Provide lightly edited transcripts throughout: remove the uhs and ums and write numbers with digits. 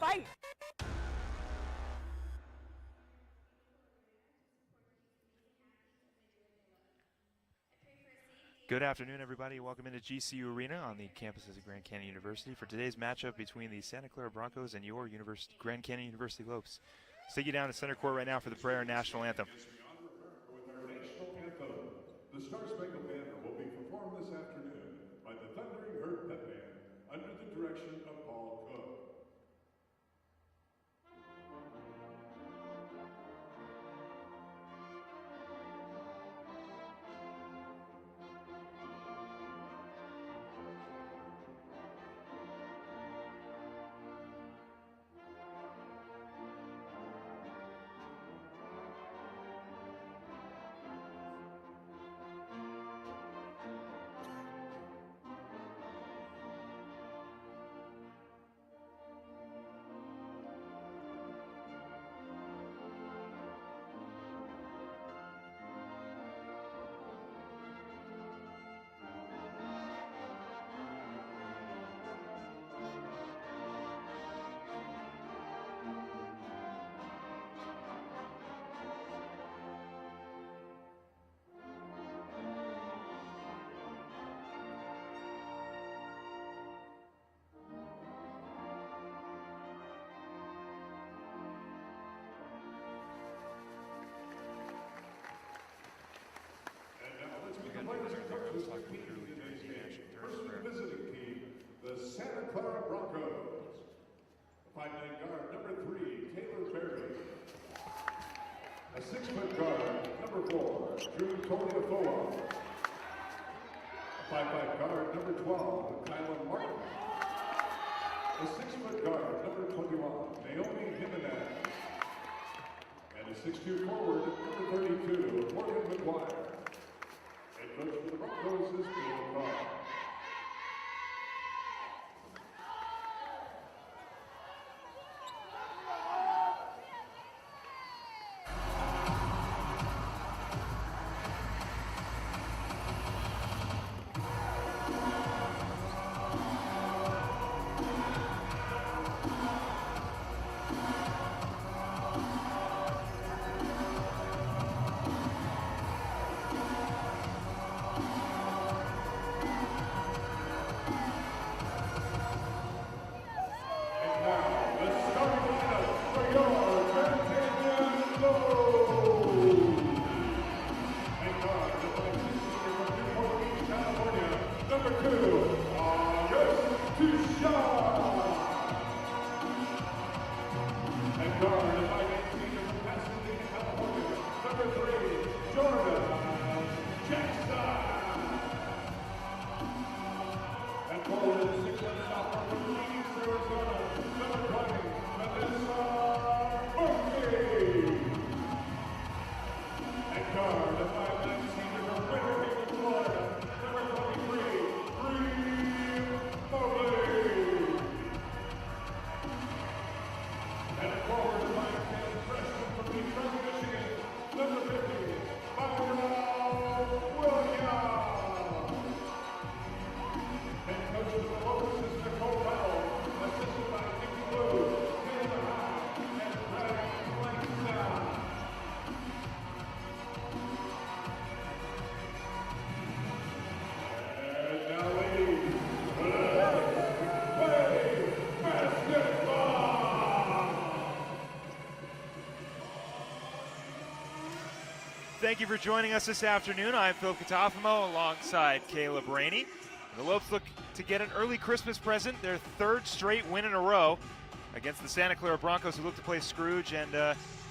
right. Good afternoon, everybody. Welcome into GCU Arena on the campuses of Grand Canyon University for today's matchup between the Santa Clara Broncos and your Grand Canyon University Lopes. Let's take you down to center court right now for the prayer and national anthem. With our national anthem, the Star Spangled Banner will be performed this afternoon by the Thundering Herd Pep Band under the direction of Paul Cook. First visiting team, the Santa Clara Broncos. 5'9" guard, number 3, Taylor Berry. A 6-foot guard, number 4, Drew Toliafoa. A 5'5" guard, number 12, Kylan Martin. A 6-foot guard, number 21, Naomi Jimenez. And a 6'2" forward, number 32, Morgan McGuire. Head coach for the Broncos is Bill Carr. Thank you for joining us this afternoon. I'm Phil Catafamo alongside Caleb Rainey. The Lopes look to get an early Christmas present, their third straight win in a row against the Santa Clara Broncos, who look to play Scrooge and,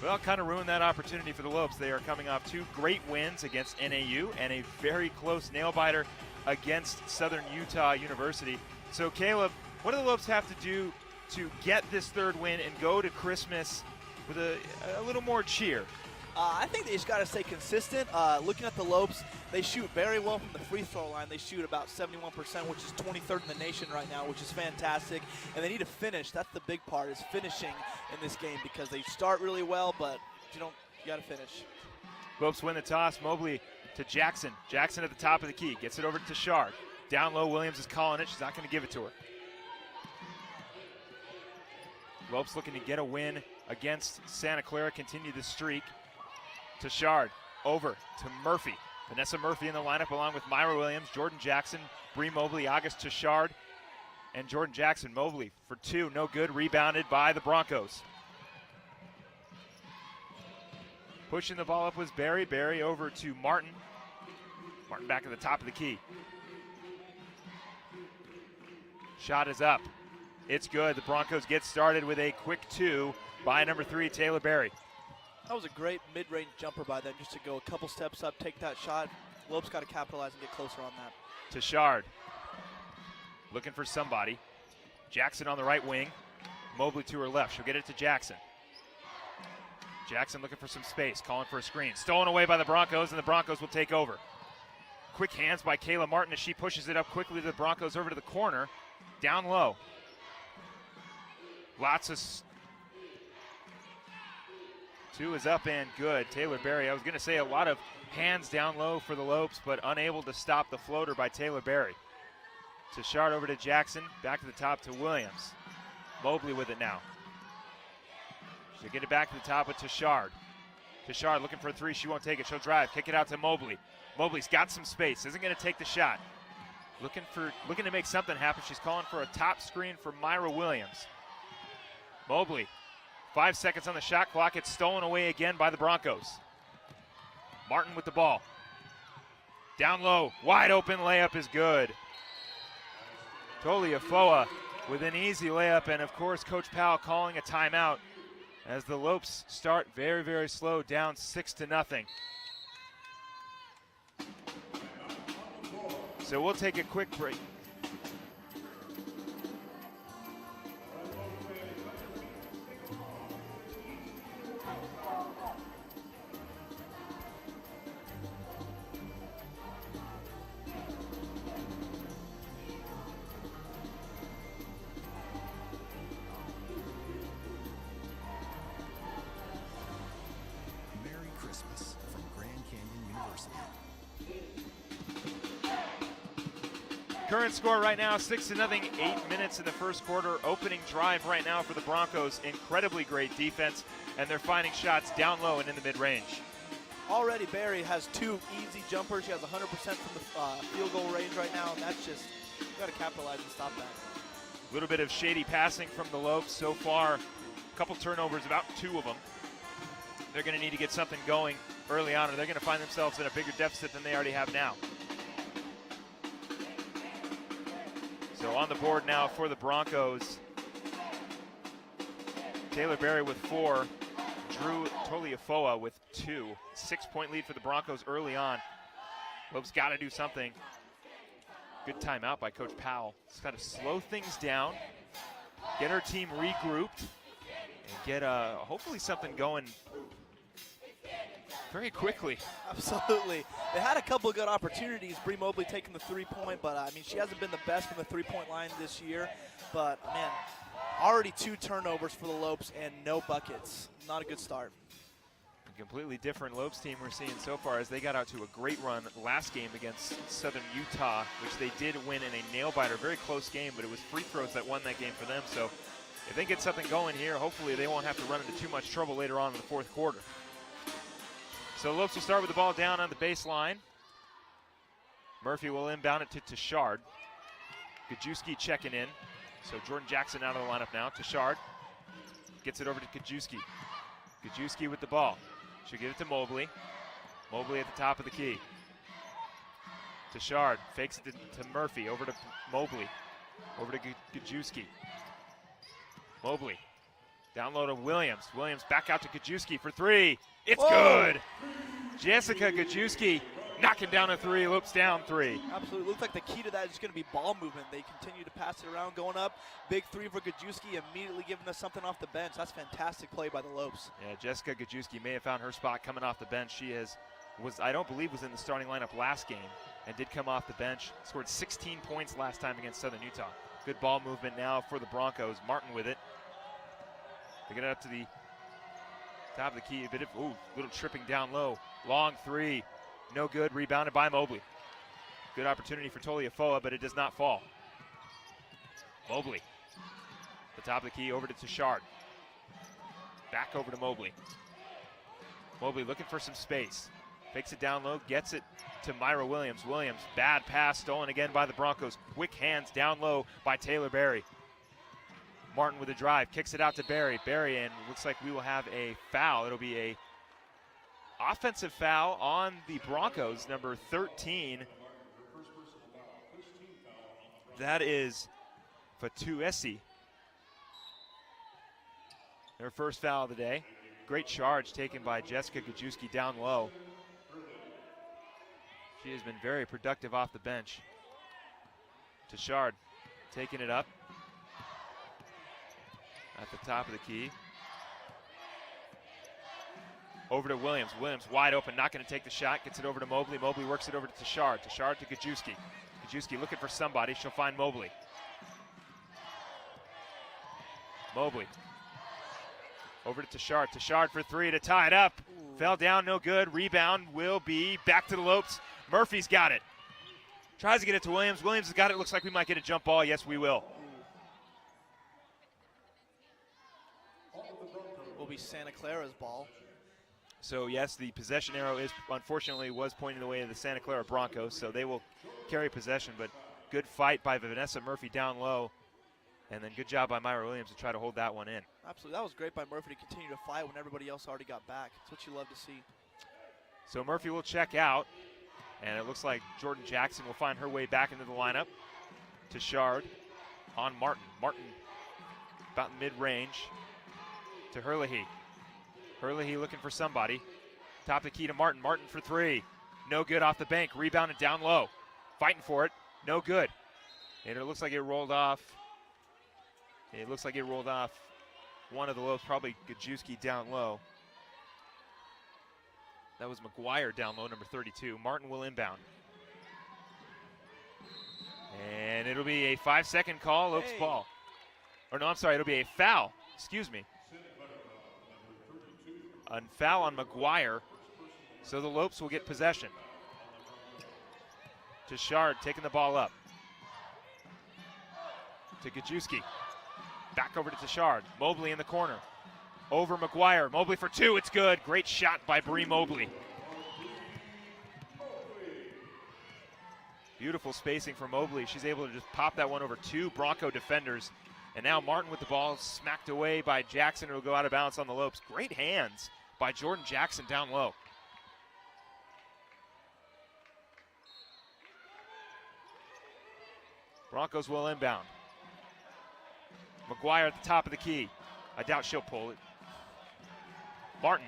well, kind of ruin that opportunity for the Lopes. They are coming off 2 great wins against NAU and a very close nail-biter against Southern Utah University. So, Caleb, what do the Lopes have to do to get this third win and go to Christmas with a little more cheer? I think they just got to stay consistent. Looking at the Lopes, they shoot very well from the free throw line. They shoot about 71%, which is 23rd in the nation right now, which is fantastic. And they need to finish. That's the big part, is finishing in this game, because they start really well, but you got to finish. Lopes win the toss. Mobley to Jackson. Jackson at the top of the key. Gets it over to Shard. Down low, Williams is calling it. She's not going to give it to her. Lopes looking to get a win against Santa Clara, continue the streak. Tashard over to Murphy. Vanessa Murphy in the lineup along with Myra Williams, Jordan Jackson, Bree Mobley, August Tashard, and Jordan Jackson. Mobley for two, no good, rebounded by the Broncos. Pushing the ball up was Barry. Barry over to Martin. Martin back at the top of the key. Shot is up. It's good. The Broncos get started with a quick two by number 3, Taylor Barry. That was a great mid-range jumper by them, just to go a couple steps up, take that shot. Lopes got to capitalize and get closer on that. Tashard looking for somebody. Jackson on the right wing. Mobley to her left. She'll get it to Jackson. Jackson looking for some space, calling for a screen. Stolen away by the Broncos, and the Broncos will take over. Quick hands by Kayla Martin as she pushes it up quickly to the Broncos over to the corner. Down low. Lots of... Two is up and good. Taylor Barry. I was going to say a lot of hands down low for the Lopes, but unable to stop the floater by Taylor Barry. Tashard over to Jackson. Back to the top to Williams. Mobley with it now. She'll get it back to the top with Tashard. Tashard looking for a three. She won't take it. She'll drive. Kick it out to Mobley. Mobley's got some space. Isn't going to take the shot. Looking to make something happen. She's calling for a top screen for Myra Williams. Mobley. 5 seconds on the shot clock. It's stolen away again by the Broncos. Martin with the ball. Down low. Wide open layup is good. Toliafoa with an easy layup. And, of course, Coach Powell calling a timeout as the Lopes start very, very slow, down 6-0. So we'll take a quick break. Current score right now, 6-0, 8 minutes in the first quarter. Opening drive right now for the Broncos. Incredibly great defense, and they're finding shots down low and in the mid-range. Already Barry has 2 easy jumpers. She has 100% from the field goal range right now, and that's just, you got to capitalize and stop that. A little bit of shady passing from the Lopes so far. A couple turnovers, about 2 of them. They're going to need to get something going early on, or they're going to find themselves in a bigger deficit than they already have now. So on the board now for the Broncos, Taylor Barry with 4, Drew Toliafoa with 2. 6-point lead for the Broncos early on. Lopes got to do something. Good timeout by Coach Powell. Just got to slow things down, get our team regrouped, and get hopefully something going very quickly. Absolutely. They had a couple of good opportunities. Bree Mobley taking the 3-point, but I mean, she hasn't been the best from the 3-point line this year. But man, already 2 turnovers for the Lopes and no buckets. Not a good start. A completely different Lopes team we're seeing so far, as they got out to a great run last game against Southern Utah, which they did win in a nail-biter. Very close game, but it was free throws that won that game for them. So if they get something going here, hopefully they won't have to run into too much trouble later on in the fourth quarter. So Lopes will start with the ball down on the baseline. Murphy will inbound it to Tashard. Gajewski checking in. So Jordan Jackson out of the lineup now. Tashard gets it over to Gajewski. Gajewski with the ball. She'll give it to Mobley. Mobley at the top of the key. Tashard fakes it to Murphy. Over to Mobley. Over to Gajewski. Mobley. Down low to Williams. Williams back out to Gajewski for 3. It's good. Jessica Gajewski knocking down a 3. Lopes down 3. Absolutely. Looks like the key to that is going to be ball movement. They continue to pass it around, going up. Big 3 for Gajewski, immediately giving us something off the bench. That's fantastic play by the Lopes. Yeah, Jessica Gajewski may have found her spot coming off the bench. She I don't believe was in the starting lineup last game and did come off the bench. Scored 16 points last time against Southern Utah. Good ball movement now for the Broncos. Martin with it. They get it up to the top of the key. A bit of, little tripping down low. Long 3. No good. Rebounded by Mobley. Good opportunity for Toliafoa, but it does not fall. Mobley. The top of the key over to Tashard. Back over to Mobley. Mobley looking for some space. Fakes it down low, gets it to Myra Williams. Williams, bad pass, stolen again by the Broncos. Quick hands down low by Taylor Berry. Martin with a drive, kicks it out to Berry. Berry, and looks like we will have a foul. It'll be a offensive foul on the Broncos, number 13. That is Fatuesi. Their first foul of the day. Great charge taken by Jessica Gajewski down low. She has been very productive off the bench. Tashard taking it up at the top of the key. Over to Williams. Williams wide open, not going to take the shot. Gets it over to Mobley. Mobley works it over to Tashard. Tashard to Gajewski. Gajewski looking for somebody. She'll find Mobley. Mobley. Over to Tashard. Tashard for three to tie it up. Ooh. Fell down, no good. Rebound will be back to the Lopes. Murphy's got it. Tries to get it to Williams. Williams has got it. Looks like we might get a jump ball. Yes, we will. Will be Santa Clara's ball. So yes, the possession arrow is unfortunately was pointing the way of the Santa Clara Broncos, so they will carry possession, but good fight by Vanessa Murphy down low, and then good job by Myra Williams to try to hold that one in. Absolutely, that was great by Murphy to continue to fight when everybody else already got back. That's what you love to see. So Murphy will check out, and it looks like Jordan Jackson will find her way back into the lineup. Tashard on Martin. Martin about mid-range to Herlihy. Herlihy looking for somebody. Top of the key to Martin. Martin for three. No good off the bank. Rebounded down low. Fighting for it. No good. And it looks like it rolled off. It looks like it rolled off one of the Lopes, probably Gajewski down low. That was McGuire down low, number 32. Martin will inbound. And it'll be a 5-second call, Lopes ball. Or no, I'm sorry, it'll be a foul. Excuse me. A foul on McGuire, so the Lopes will get possession. Tashard taking the ball up. To Gajewski. Back over to Tashard. Mobley in the corner. Over McGuire. Mobley for two, it's good. Great shot by Bree Mobley. Beautiful spacing for Mobley. She's able to just pop that one over two Bronco defenders. And now Martin with the ball smacked away by Jackson, who will go out of bounds on the Lopes. Great hands by Jordan Jackson down low. Broncos will inbound. McGuire at the top of the key. I doubt she'll pull it. Martin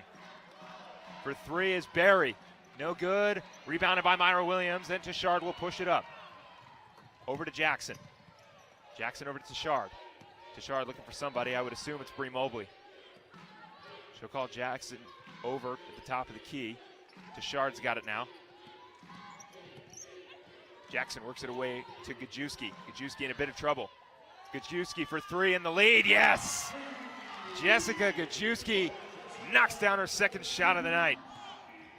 for three is Berry. No good. Rebounded by Myra Williams. Then Tashard will push it up. Over to Jackson. Jackson over to Tashard. Tashard looking for somebody. I would assume it's Bree Mobley. She'll call Jackson over at the top of the key. Tashard's got it now. Jackson works it away to Gajewski. Gajewski in a bit of trouble. Gajewski for three in the lead. Yes! Jessica Gajewski knocks down her second shot of the night.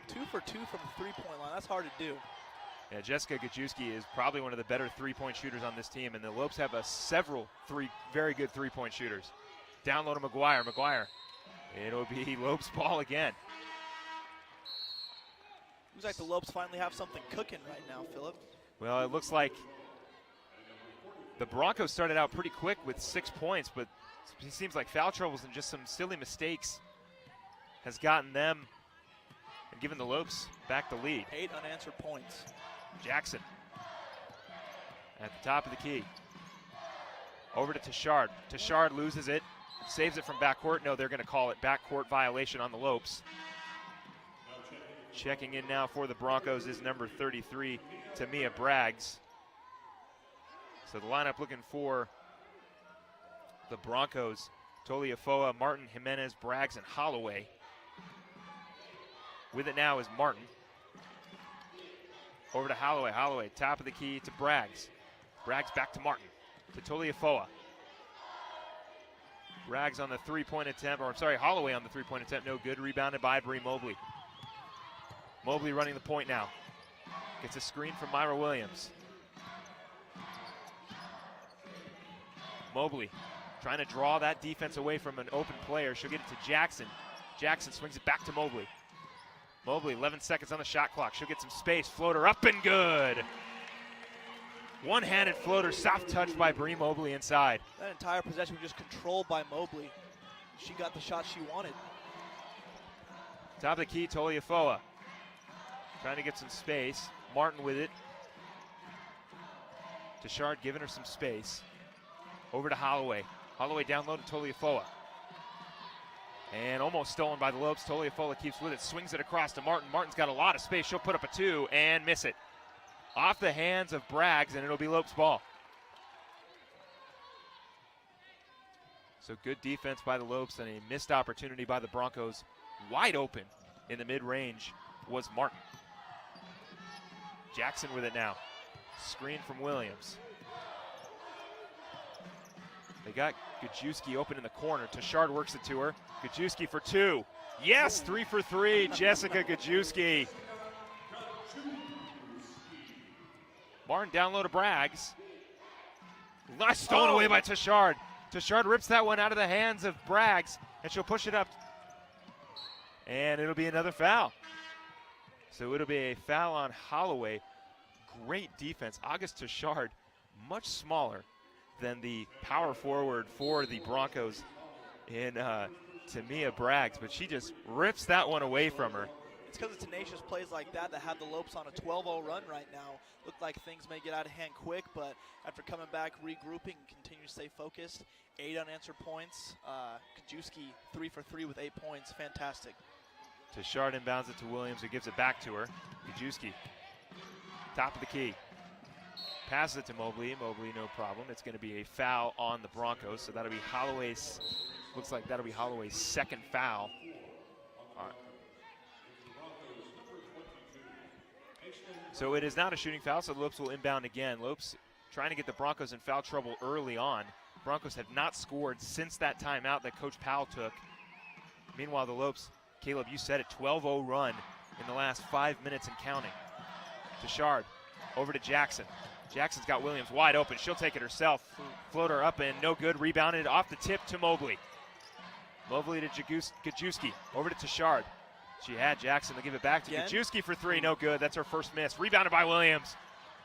2 for 2 from the three-point line. That's hard to do. Yeah, Jessica Gajewski is probably one of the better three-point shooters on this team, and the Lopes have several very good three-point shooters. Down low to McGuire. McGuire. It'll be Lopes ball again. Looks like the Lopes finally have something cooking right now, Philip. Well, it looks like the Broncos started out pretty quick with 6 points, but it seems like foul troubles and just some silly mistakes has gotten them and given the Lopes back the lead. 8 unanswered points. Jackson at the top of the key. Over to Tashard. Tashard loses it, saves it from backcourt. No, they're going to call it backcourt violation on the Lopes. Checking in now for the Broncos is number 33, Tamia Braggs. So the lineup looking for the Broncos: Toliafoa, Martin, Jimenez, Braggs, and Holloway. With it now is Martin. Over to Holloway. Holloway, top of the key to Braggs. Braggs back to Martin. To Toliafoa. Braggs on the three-point attempt, or I'm sorry, Holloway on the three-point attempt. No good. Rebounded by Bree Mobley. Mobley running the point now. Gets a screen from Myra Williams. Mobley trying to draw that defense away from an open player. She'll get it to Jackson. Jackson swings it back to Mobley. Mobley, 11 seconds on the shot clock. She'll get some space. Floater up and good. One-handed floater, soft touch by Bree Mobley inside. That entire possession was just controlled by Mobley. She got the shot she wanted. Top of the key, Toliafoa. Trying to get some space. Martin with it. Tashard giving her some space. Over to Holloway. Holloway down low to Toliafoa. And almost stolen by the Lopes. Toliafoa keeps with it, swings it across to Martin. Martin's got a lot of space. She'll put up a 2 and miss it. Off the hands of Braggs, and it'll be Lopes' ball. So good defense by the Lopes and a missed opportunity by the Broncos. Wide open in the mid-range was Martin. Jackson with it now. Screen from Williams. They got Gajewski open in the corner. Tashard works it to her. Gajewski for 2. Yes, 3 for 3. Jessica Gajewski. Martin down low to Braggs. Nice stolen away by Tashard. Tashard rips that one out of the hands of Braggs, and she'll push it up. And it'll be another foul. So it'll be a foul on Holloway. Great defense. August Tashard, much smaller than the power forward for the Broncos in Tamia Braggs, but she just rips that one away from her. It's because of tenacious plays like that have the Lopes on a 12-0 run right now. Look like things may get out of hand quick, but after coming back, regrouping, and continue to stay focused. 8 unanswered points. Kajewski 3 for 3 with 8 points. Fantastic. Tashard inbounds it to Williams, who gives it back to her. Kajewski, top of the key. Passes it to Mobley. Mobley, no problem. It's going to be a foul on the Broncos, so that'll be Holloway's. Looks like that'll be Holloway's second foul. All right. So it is not a shooting foul, so Lopes will inbound again. Lopes trying to get the Broncos in foul trouble early on. Broncos have not scored since that timeout that Coach Powell took. Meanwhile, the Lopes, Caleb, you said it, 12-0 run in the last 5 minutes and counting. Tashard over to Jackson. Jackson's got Williams wide open. She'll take it herself. Floater up and no good. Rebounded off the tip to Mobley. Mobley to Gajewski. Over to Tashard. She had Jackson to give it back to Gajewski for 3. No good. That's her first miss. Rebounded by Williams.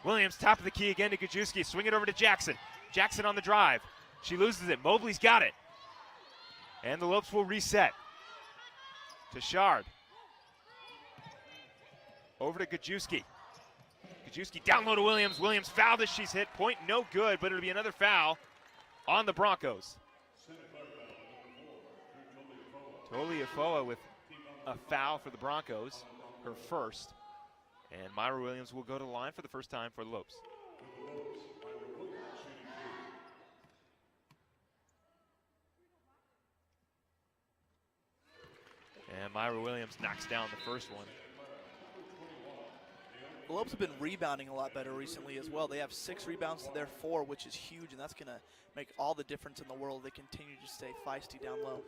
Williams top of the key again to Gajewski. Swing it over to Jackson. Jackson on the drive. She loses it. Mobley's got it. And the Lopes will reset. Tashard. Over to Gajewski. Gajewski down low to Williams. Williams fouled as she's hit. Point no good, but it'll be another foul on the Broncos. Toliafoa with a foul for the Broncos, her first. And Myra Williams will go to the line for the first time for the Lopes. And Myra Williams knocks down the first one. The Lopes have been rebounding a lot better recently as well. They have 6 rebounds to their 4, which is huge, and that's going to make all the difference in the world. They continue to stay feisty down low.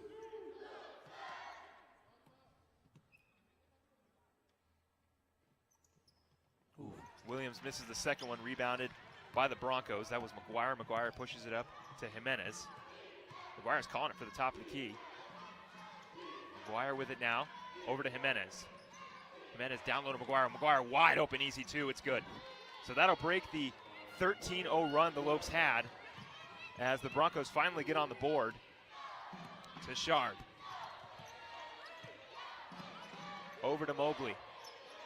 Ooh. Williams misses the second one, rebounded by the Broncos. That was McGuire. McGuire pushes it up to Jimenez. McGuire's calling it for the top of the key. McGuire with it now, over to Jimenez. Jimenez down low to McGuire. McGuire wide open, easy 2, it's good. So that'll break the 13-0 run the Lopes had as the Broncos finally get on the board. Tashard. Over to Mobley.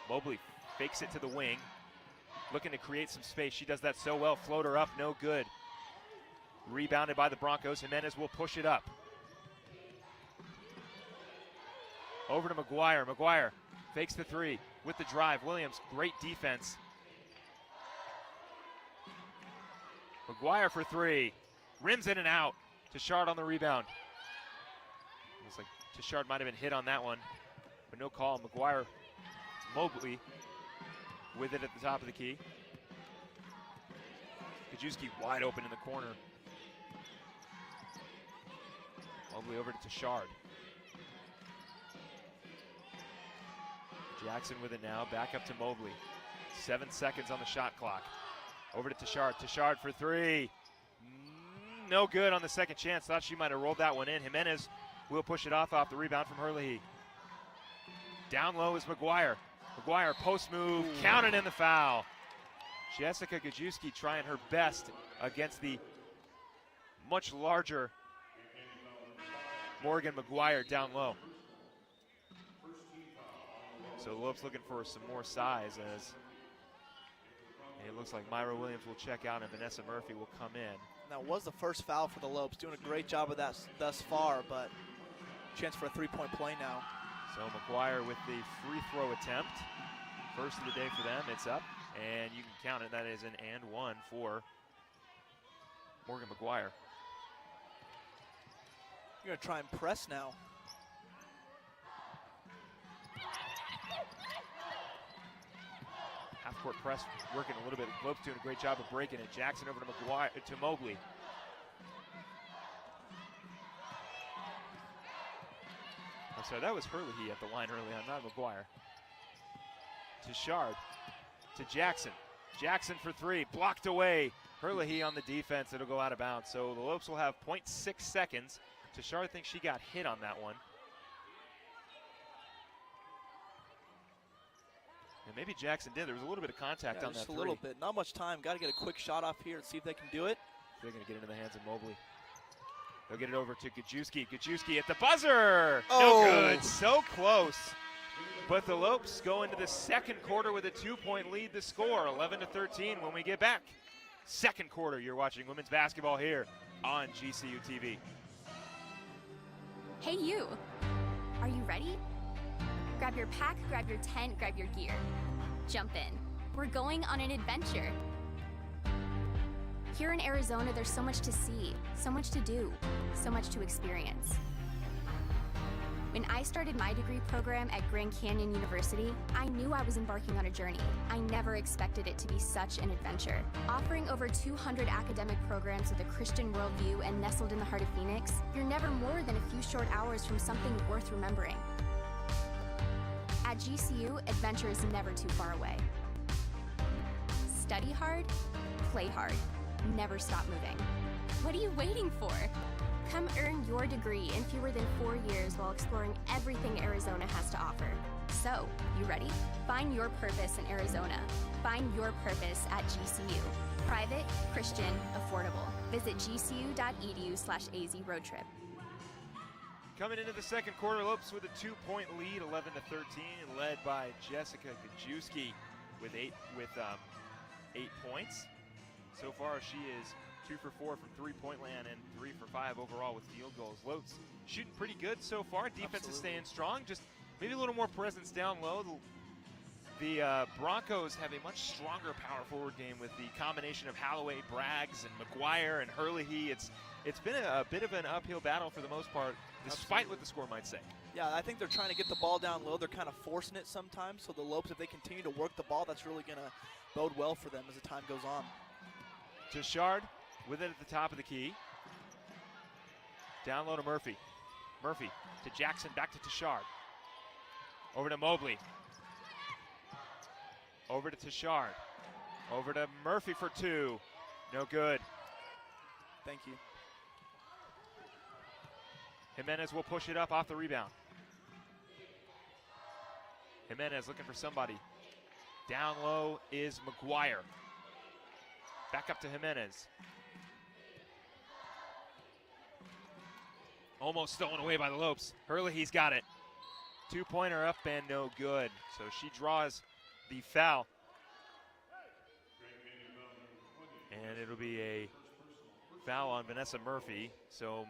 Mobley fakes it to the wing, looking to create some space. She does that so well. Floater up, no good. Rebounded by the Broncos. Jimenez will push it up. Over to McGuire. McGuire fakes the 3 with the drive. Williams, great defense. McGuire for 3. Rims in and out. Tashard on the rebound. Looks like Tashard might have been hit on that one, but no call. McGuire, Mobley with it at the top of the key. Gajewski wide open in the corner. Mobley over to Tashard. Jackson with it now, back up to Mobley. 7 seconds on the shot clock. Over to Tashard. Tashard for 3. no good on the second chance. Thought she might have rolled that one in. Jimenez will push it off the rebound from Herlihy. Down low is McGuire. McGuire post move, counted in the foul. Jessica Gajewski trying her best against the much larger Morgan McGuire down low. So the Lopes looking for some more size as it looks like Myra Williams will check out and Vanessa Murphy will come in. That was the first foul for the Lopes, doing a great job of that thus far, but chance for a three-point play now. So McGuire with the free throw attempt. First of the day for them, it's up, and you can count it. That is an and one for Morgan McGuire. You're going to try and press now. Half-court press working a little bit. Lopes doing a great job of breaking it. Jackson over to McGuire, to Mobley. I'm sorry, that was Herlihy at the line early on, not McGuire. To Shard, to Jackson. Jackson for three, blocked away. Herlihy on the defense, it'll go out of bounds. So the Lopes will have 0.6 seconds. Tashard thinks she got hit on that one. And maybe Jackson did. There was a little bit of contact on that just three. a little bit. Not much time. Got to get a quick shot off here and see if they can do it. They're going to get into the hands of Mobley. They'll get it over to Gajewski. Gajewski at the buzzer. Oh. No good. So close. But the Lopes go into the second quarter with a 2-point lead. The score 11-13 when we get back. Second quarter. You're watching women's basketball here on GCU TV. Hey you, are you ready? Grab your pack, grab your tent, grab your gear. Jump in. We're going on an adventure. Here in Arizona, there's so much to see, so much to do, so much to experience. When I started my degree program at Grand Canyon University, I knew I was embarking on a journey. I never expected it to be such an adventure. Offering over 200 academic programs with a Christian worldview and nestled in the heart of Phoenix, you're never more than a few short hours from something worth remembering. At GCU, adventure is never too far away. Study hard, play hard, never stop moving. What are you waiting for? Come earn your degree in fewer than 4 years while exploring everything Arizona has to offer. So, you ready? Find your purpose in Arizona. Find your purpose at GCU. Private, Christian, affordable. Visit gcu.edu/AZ road trip. Coming into the second quarter, Lopes with a 2-point lead, 11-13, led by Jessica Gajewski with 8 points. So far, she is 2 for 4 from three-point land and 3 for 5 overall with field goals. Lopes shooting pretty good so far. Defense is staying strong. Just maybe a little more presence down low. The Broncos have a much stronger power forward game with the combination of Holloway, Braggs, and McGuire and Herlihy. It's been a bit of an uphill battle for the most part, despite what the score might say. Yeah, I think they're trying to get the ball down low. They're kind of forcing it sometimes. So the Lopes, if they continue to work the ball, that's really going to bode well for them as the time goes on. Tashard with it at the top of the key. Down low to Murphy. Murphy to Jackson, back to Tashard. Over to Mobley. Over to Tashard. Over to Murphy for 2. No good. Thank you. Jimenez will push it up off the rebound. Jimenez looking for somebody. Down low is McGuire. Back up to Jimenez. Almost stolen away by the Lopes. Herlihy's got it. 2-pointer up and no good. So she draws the foul. And it'll be a foul on Vanessa Murphy. So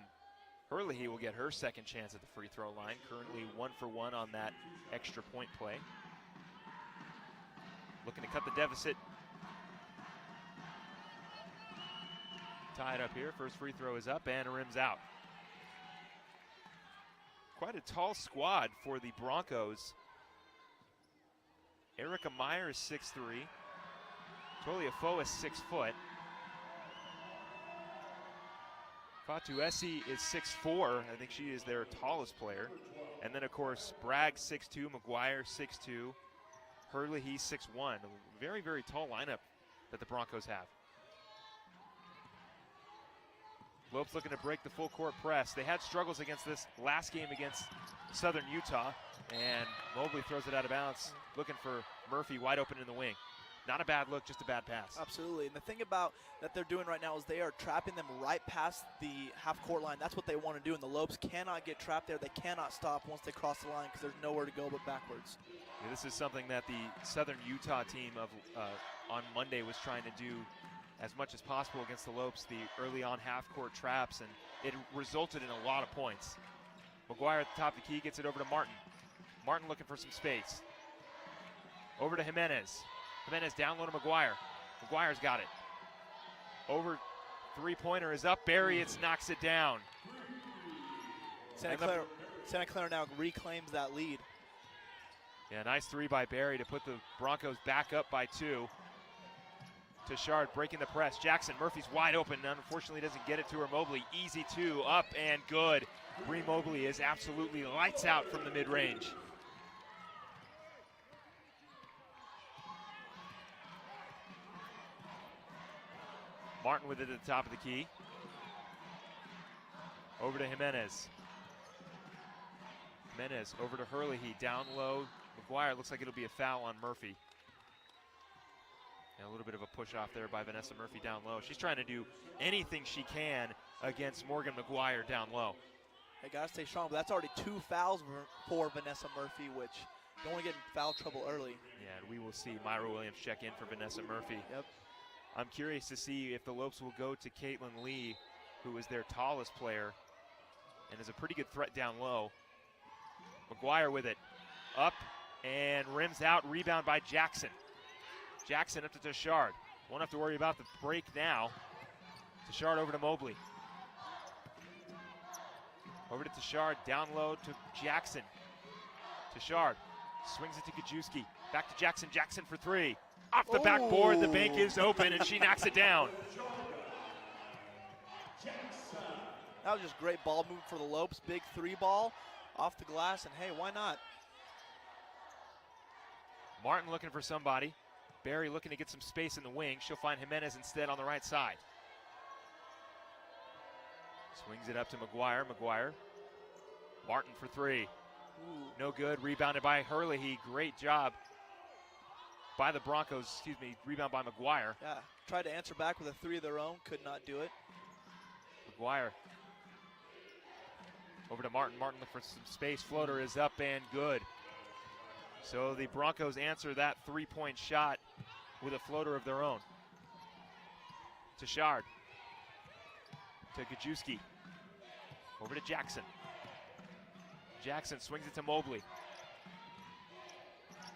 Herlihy will get her second chance at the free throw line. Currently 1 for 1 on that extra point play. Looking to cut the deficit. Tied up here. First free throw is up and rims out. Quite a tall squad for the Broncos. Erica Meyer is 6'3". Tolia Foe is 6 foot. Fatu Essie is 6'4". I think she is their tallest player. And then, of course, Bragg 6'2", McGuire 6'2", Herlihy 6'1". A very, very tall lineup that the Broncos have. Lopes looking to break the full court press. They had struggles against this last game against Southern Utah, and Mobley throws it out of bounds, looking for Murphy wide open in the wing. Not a bad look, just a bad pass. Absolutely, and the thing about that they're doing right now is they are trapping them right past the half-court line. That's what they want to do, and the Lopes cannot get trapped there. They cannot stop once they cross the line because there's nowhere to go but backwards. Yeah, this is something that the Southern Utah team of on Monday was trying to do as much as possible against the Lopes, the early on half-court traps, and it resulted in a lot of points. McGuire at the top of the key gets it over to Martin. Martin looking for some space. Over to Jimenez. Jimenez down low to McGuire. McGuire's got it. Over, three-pointer is up. Barry knocks it down. Santa Clara now reclaims that lead. Yeah, nice three by Barry to put the Broncos back up by 2. Tashard breaking the press. Jackson, Murphy's wide open. Unfortunately doesn't get it to her. Mobley, easy 2, up and good. Bree Mobley is absolutely lights out from the mid-range. Martin with it at the top of the key. Over to Jimenez. Jimenez over to Herlihy, down low. McGuire, looks like it'll be a foul on Murphy. And a little bit of a push off there by Vanessa Murphy down low. She's trying to do anything she can against Morgan McGuire down low. They gotta stay strong, but that's already 2 fouls for Vanessa Murphy, which don't want to get in foul trouble early. Yeah, and we will see Myra Williams check in for Vanessa Murphy. Yep. I'm curious to see if the Lopes will go to Caitlin Lee, who is their tallest player and is a pretty good threat down low. McGuire with it. Up and rims out. Rebound by Jackson. Jackson up to Tashard. Won't have to worry about the break now. Tashard over to Mobley. Over to Tashard. Down low to Jackson. Tashard swings it to Gajewski. Back to Jackson. Jackson for 3. Off the backboard, the bank is open, and she knocks it down. That was just great ball movement for the Lopes. Big 3 ball off the glass, and hey, why not? Martin looking for somebody. Barry looking to get some space in the wing. She'll find Jimenez instead on the right side. Swings it up to McGuire. McGuire. Martin for 3. Ooh. No good. Rebounded by Herlihy. Great job by the Broncos. Rebound by McGuire. Yeah, tried to answer back with a 3 of their own. Could not do it. McGuire. Over to Martin. Martin looking for some space. Floater is up and good. So the Broncos answer that 3-point shot with a floater of their own. Tashard. To Gajewski. Over to Jackson. Jackson swings it to Mobley.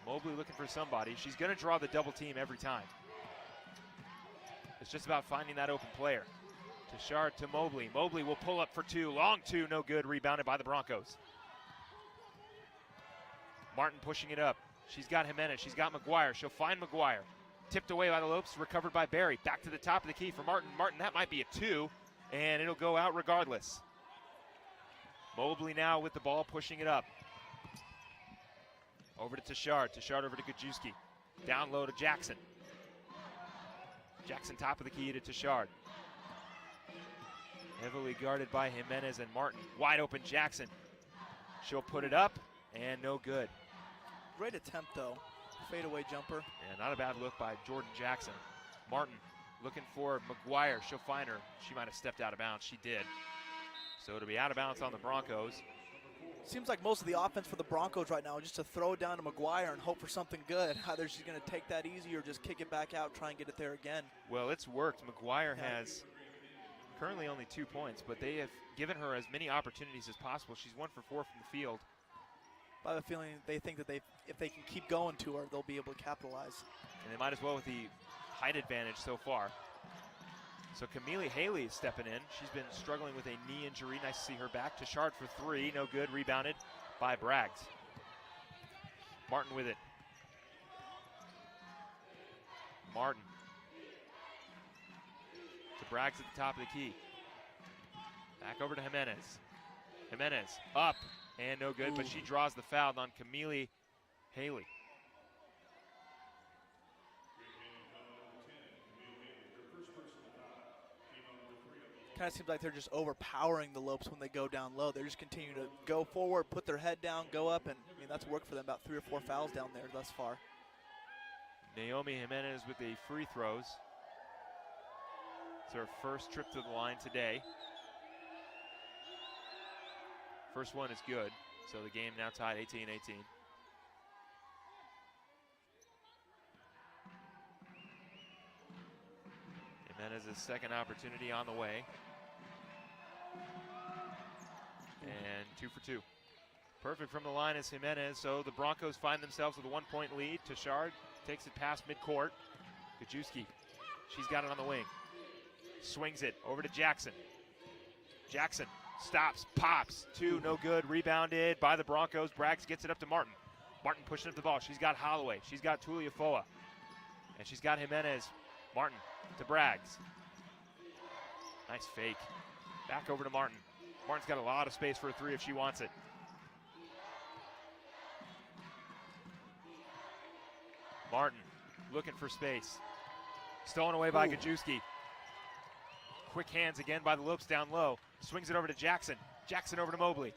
Mobley looking for somebody. She's going to draw the double team every time. It's just about finding that open player. Tashard to Mobley. Mobley will pull up for 2. Long 2, no good. Rebounded by the Broncos. Martin pushing it up. She's got Jimenez. She's got McGuire. She'll find McGuire. Tipped away by the Lopes. Recovered by Barry. Back to the top of the key for Martin. Martin, that might be a 2. And it'll go out regardless. Mobley now with the ball, pushing it up. Over to Tashard. Tashard over to Gajewski. Down low to Jackson. Jackson top of the key to Tashard. Heavily guarded by Jimenez and Martin. Wide open Jackson. She'll put it up, and no good. Great attempt, though. Fadeaway jumper. Yeah, not a bad look by Jordan Jackson. Martin looking for McGuire. She'll find her. She might have stepped out of bounds. She did. So it'll be out of bounds on the Broncos. Seems like most of the offense for the Broncos right now is just to throw it down to McGuire and hope for something good. Either she's going to take that easy or just kick it back out, try and get it there again. Well, it's worked. McGuire has currently only 2 points, but they have given her as many opportunities as possible. She's 1 for 4 from the field. I have a feeling they think that if they can keep going to her, they'll be able to capitalize. And they might as well with the height advantage so far. So Camille Haley is stepping in. She's been struggling with a knee injury. Nice to see her back. Tashard for 3, no good. Rebounded by Braggs. Martin with it. Martin. To Braggs at the top of the key. Back over to Jimenez. Jimenez up and no good, but she draws the foul on Camille Haley. Kind of seems like they're just overpowering the Lopes when they go down low. They're just continue to go forward, put their head down, go up, and I mean that's worked for them. About 3 or 4 fouls down there thus far. Naomi Jimenez with the free throws. It's her first trip to the line today. First one is good, so the game now tied 18-18. Jimenez's second opportunity on the way. And 2 for 2. Perfect from the line is Jimenez, so the Broncos find themselves with a 1-point lead. Tashard takes it past midcourt. Gajewski, she's got it on the wing. Swings it over to Jackson. Jackson stops, pops, 2, no good, rebounded by the Broncos. Braggs gets it up to Martin. Martin pushing up the ball. She's got Holloway, she's got Tuliafoa, and she's got Jimenez. Martin to Braggs. Nice fake. Back over to Martin. Martin's got a lot of space for a 3 if she wants it. Martin looking for space. Stolen away by Gajewski. Quick hands again by the Lopes down low. Swings it over to Jackson. Jackson over to Mobley.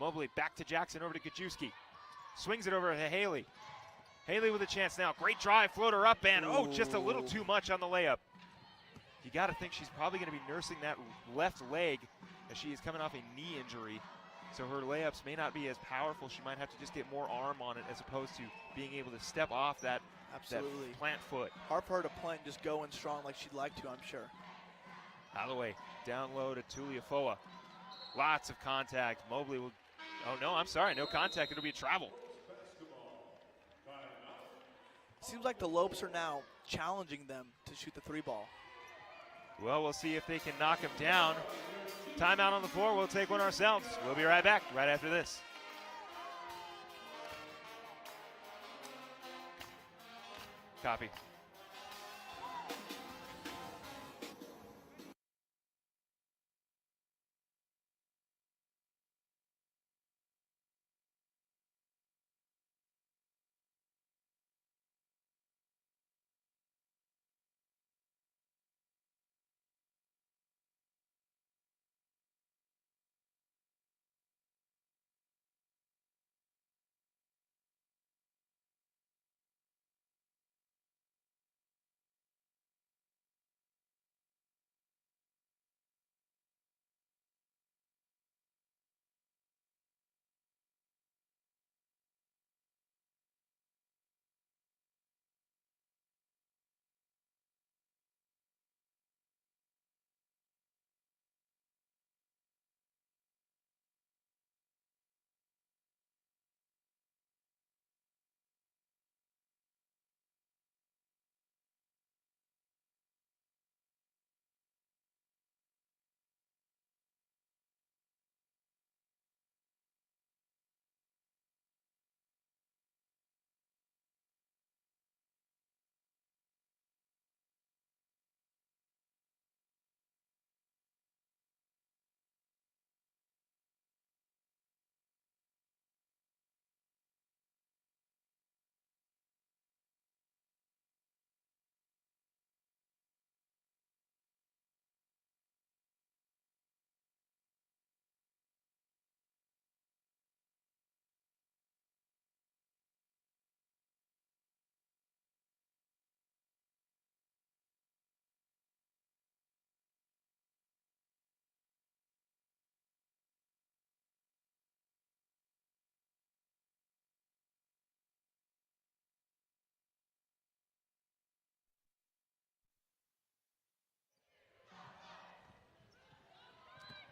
Mobley back to Jackson over to Gajewski. Swings it over to Haley. Haley with a chance now. Great drive, floater up, and just a little too much on the layup. You got to think she's probably going to be nursing that left leg as she is coming off a knee injury. So her layups may not be as powerful. She might have to just get more arm on it as opposed to being able to step off that, that plant foot. Hard for her to plant, just go in strong like she'd like to, I'm sure. Holloway down low to Tuliafoa. Lots of contact. Mobley will, oh no, I'm sorry, no contact. It'll be a travel. Seems like the Lopes are now challenging them to shoot the 3 ball. Well, we'll see if they can knock him down. Timeout on the floor. We'll take one ourselves. We'll be right back right after this. Copy.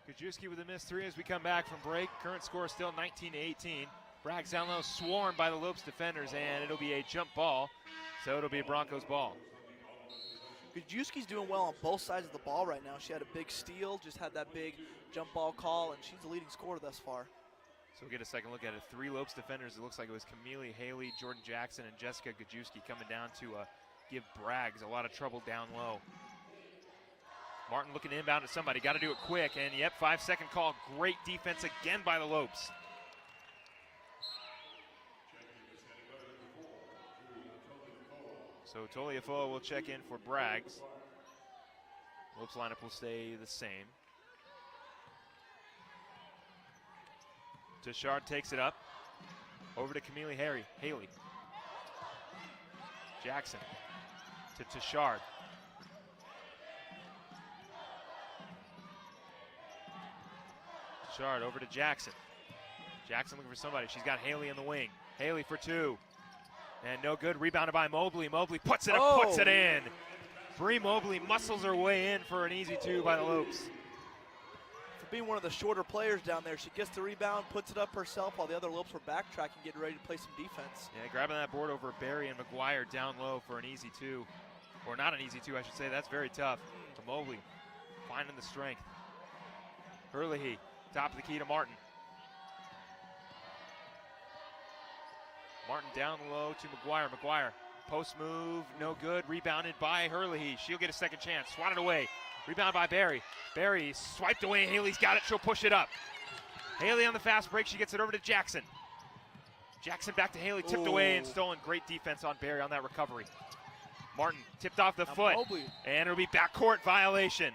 Gajewski with a missed 3 as we come back from break. Current score is still 19-18. Braggs down low, swarmed by the Lopes defenders, and it'll be a jump ball, so it'll be a Broncos ball. Gajewski's doing well on both sides of the ball right now. She had a big steal, just had that big jump ball call, and she's the leading scorer thus far. So we'll get a second look at it. 3 Lopes defenders. It looks like it was Camille Haley, Jordan Jackson, and Jessica Gajewski coming down to give Braggs a lot of trouble down low. Martin looking to inbound to somebody. Got to do it quick. And, yep, 5-second call. Great defense again by the Lopes. So Tuliafoa will check in for Braggs. Lopes lineup will stay the same. Tashard takes it up. Over to Camille Haley. Jackson to Tashard. Tashard over to Jackson. Jackson looking for somebody. She's got Haley in the wing. Haley for two. And no good. Rebounded by Mobley. Mobley puts it up, puts it in. Bree Mobley muscles her way in for an easy two by the Lopes. For being one of the shorter players down there, she gets the rebound, puts it up herself while the other Lopes were backtracking, getting ready to play some defense. Yeah, grabbing that board over Barry and McGuire down low for an easy two. Or not an easy two, I should say. That's very tough. To Mobley, finding the strength. Herlihy, top of the key to Martin. Martin down low to McGuire. McGuire, post move, no good. Rebounded by Herlihy. She'll get a second chance. Swatted away. Rebound by Barry. Barry swiped away. Haley's got it. She'll push it up. Haley on the fast break. She gets it over to Jackson. Jackson back to Haley. Tipped away and stolen. Great defense on Barry on that recovery. Martin tipped off the foot. Mobley. And it'll be backcourt violation.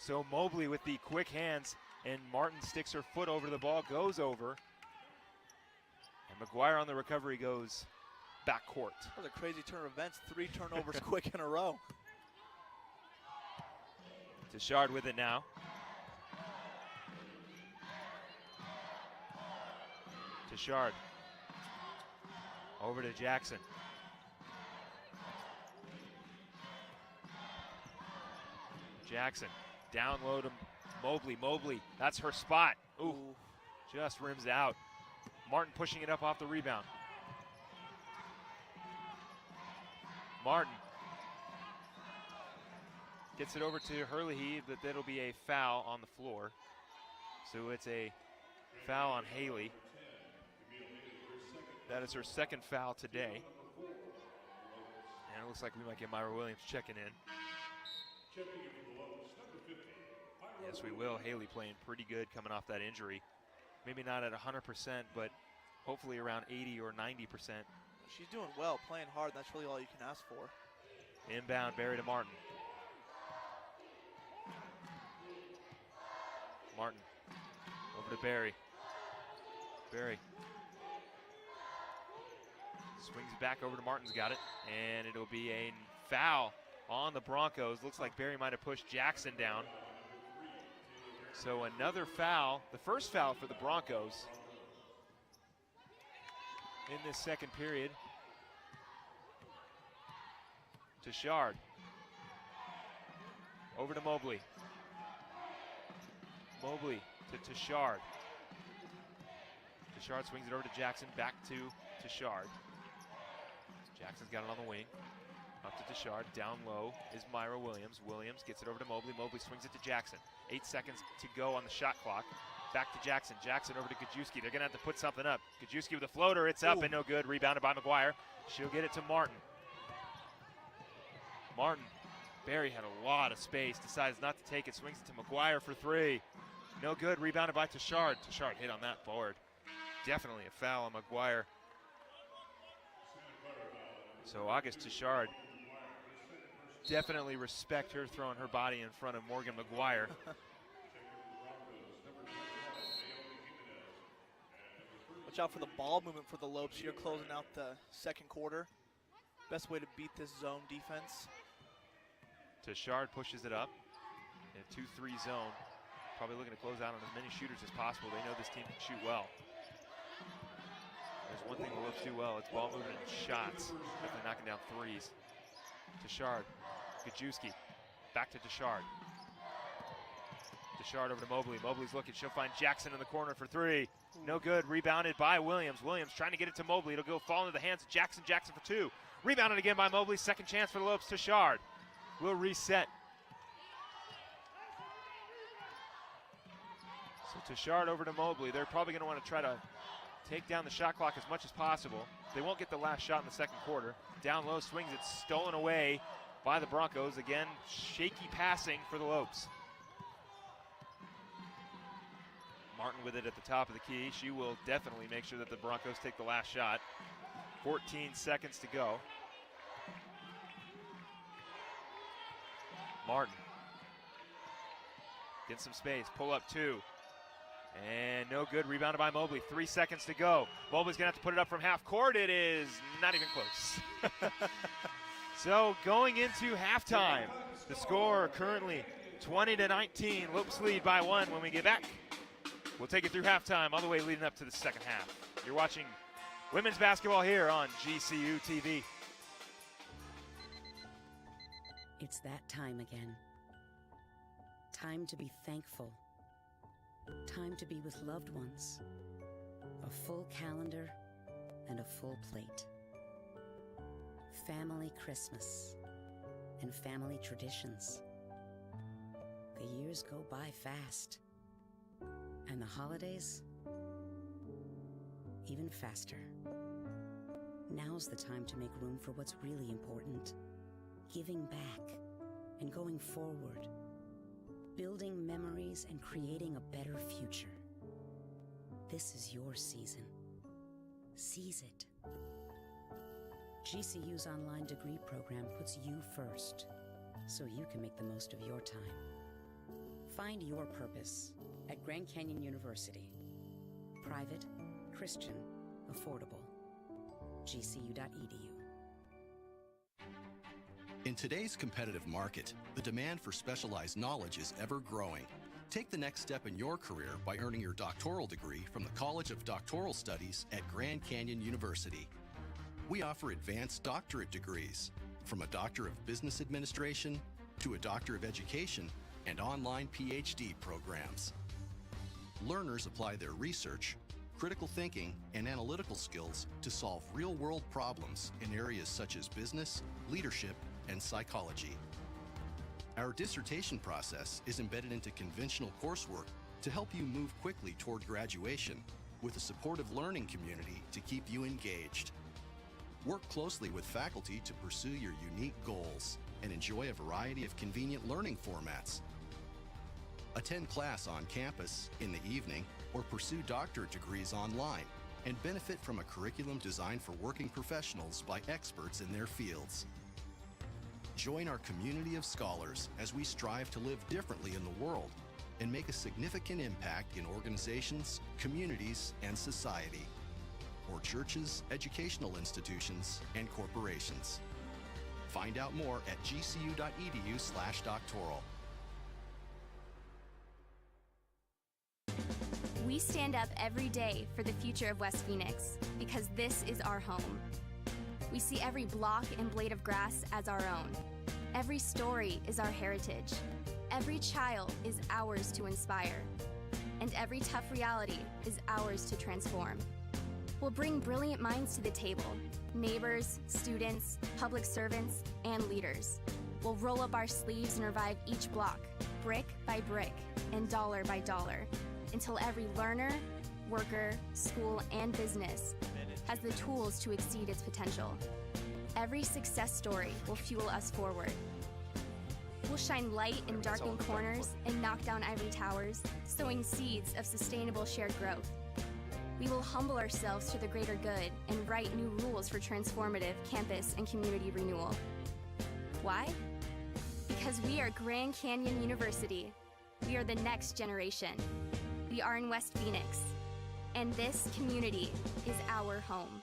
So Mobley with the quick hands, and Martin sticks her foot over the ball, goes over. And McGuire on the recovery goes backcourt. That was a crazy turn of events. 3 turnovers quick in a row. Tashard with it now. Tashard. Over to Jackson. Jackson down low to Mobley. Mobley, that's her spot. Ooh, just rims out. Martin pushing it up off the rebound. Martin gets it over to Herlihy, but that'll be a foul on the floor. So it's a foul on Haley. That is her second foul today. And it looks like we might get Myra Williams checking in. Yes, we will. Haley playing pretty good coming off that injury. Maybe not at 100%, but hopefully around 80 or 90%. She's doing well, playing hard. That's really all you can ask for. Inbound, Barry to Martin. Martin over to Barry. Barry swings it back over to Martin's got it, and it'll be a foul on the Broncos. Looks like Barry might have pushed Jackson down. So another foul, the first foul for the Broncos in this second period. Tashard over to Mobley. Mobley to Tashard. Tashard swings it over to Jackson, back to Tashard. Jackson's got it on the wing. Up to Tashard, down low is Myra Williams. Williams gets it over to Mobley. Mobley swings it to Jackson. 8 seconds to go on the shot clock. Back to Jackson. Jackson over to Gajewski. They're gonna have to put something up. Gajewski with a floater, it's up and no good. Rebounded by McGuire. She'll get it to Martin. Martin, Barry had a lot of space, decides not to take it, swings it to McGuire for 3. No good, rebounded by Tashard. Tashard hit on that board. Definitely a foul on McGuire. So August Tashard, definitely respect her throwing her body in front of Morgan McGuire. Watch out for the ball movement for the Lopes here, closing out the second quarter. Best way to beat this zone defense. Tashard pushes it up in a 2-3 zone. Probably looking to close out on as many shooters as possible. They know this team can shoot well. There's one thing the Lopes do well, it's ball movement and shots. Definitely knocking down threes. Tashard, Gajewski, back to Tashard. Tashard over to Mobley. Mobley's looking, she'll find Jackson in the corner for 3. No good, rebounded by Williams. Williams trying to get it to Mobley. It'll go fall into the hands of Jackson. Jackson for 2. Rebounded again by Mobley. Second chance for the Lopes. Tashard will reset. So Tashard over to Mobley. They're probably going to want to try to take down the shot clock as much as possible. They won't get the last shot in the second quarter. Down low, swings it, stolen away by the Broncos. Again, shaky passing for the Lopes. Martin with it at the top of the key. She will definitely make sure that the Broncos take the last shot. 14 seconds to go. Martin. Get some space, pull up 2. And no good, rebounded by Mobley. 3 seconds to go. Mobley's gonna have to put it up from half court. It is not even close. So going into halftime, the score currently 20-19. Lopes lead by 1. When we get back, we'll take it through halftime, all the way leading up to the second half. You're watching women's basketball here on GCU TV. It's that time again. Time to be thankful. Time to be with loved ones. A full calendar and a full plate. Family Christmas and family traditions. The years go by fast. And the holidays, even faster. Now's the time to make room for what's really important. Giving back and going forward. Building memories and creating a better future. This is your season. Seize it. GCU's online degree program puts you first, so you can make the most of your time. Find your purpose at Grand Canyon University. Private, Christian, affordable. gcu.edu. In today's competitive market, the demand for specialized knowledge is ever growing. Take the next step in your career by earning your doctoral degree from the College of Doctoral Studies at Grand Canyon University. We offer advanced doctorate degrees, from a Doctor of Business Administration to a Doctor of Education and online PhD programs. Learners apply their research, critical thinking, and analytical skills to solve real-world problems in areas such as business, leadership, and psychology. Our dissertation process is embedded into conventional coursework to help you move quickly toward graduation, with a supportive learning community to keep you engaged. Work closely with faculty to pursue your unique goals and enjoy a variety of convenient learning formats. Attend class on campus in the evening or pursue doctorate degrees online and benefit from a curriculum designed for working professionals by experts in their fields. Join our community of scholars as we strive to live differently in the world and make a significant impact in organizations, communities, and society, or churches, educational institutions, and corporations. Find out more at gcu.edu/doctoral. We stand up every day for the future of West Phoenix because this is our home. We see every block and blade of grass as our own. Every story is our heritage. Every child is ours to inspire. And every tough reality is ours to transform. We'll bring brilliant minds to the table, neighbors, students, public servants, and leaders. We'll roll up our sleeves and revive each block, brick by brick and dollar by dollar, until every learner, worker, school, and business has the tools to exceed its potential. Every success story will fuel us forward. We'll shine light in darkened corners and knock down ivory towers, sowing seeds of sustainable shared growth. We will humble ourselves to the greater good and write new rules for transformative campus and community renewal. Why? Because we are Grand Canyon University. We are the next generation. We are in West Phoenix, and this community is our home.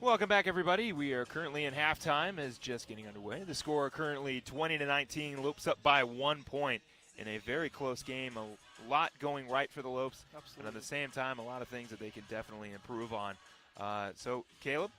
Welcome back, everybody. We are currently in halftime, as just getting underway. The score currently 20-19. Lopes up by 1 point in a very close game. A lot going right for the Lopes, but at the same time, a lot of things that they can definitely improve on. So, Caleb,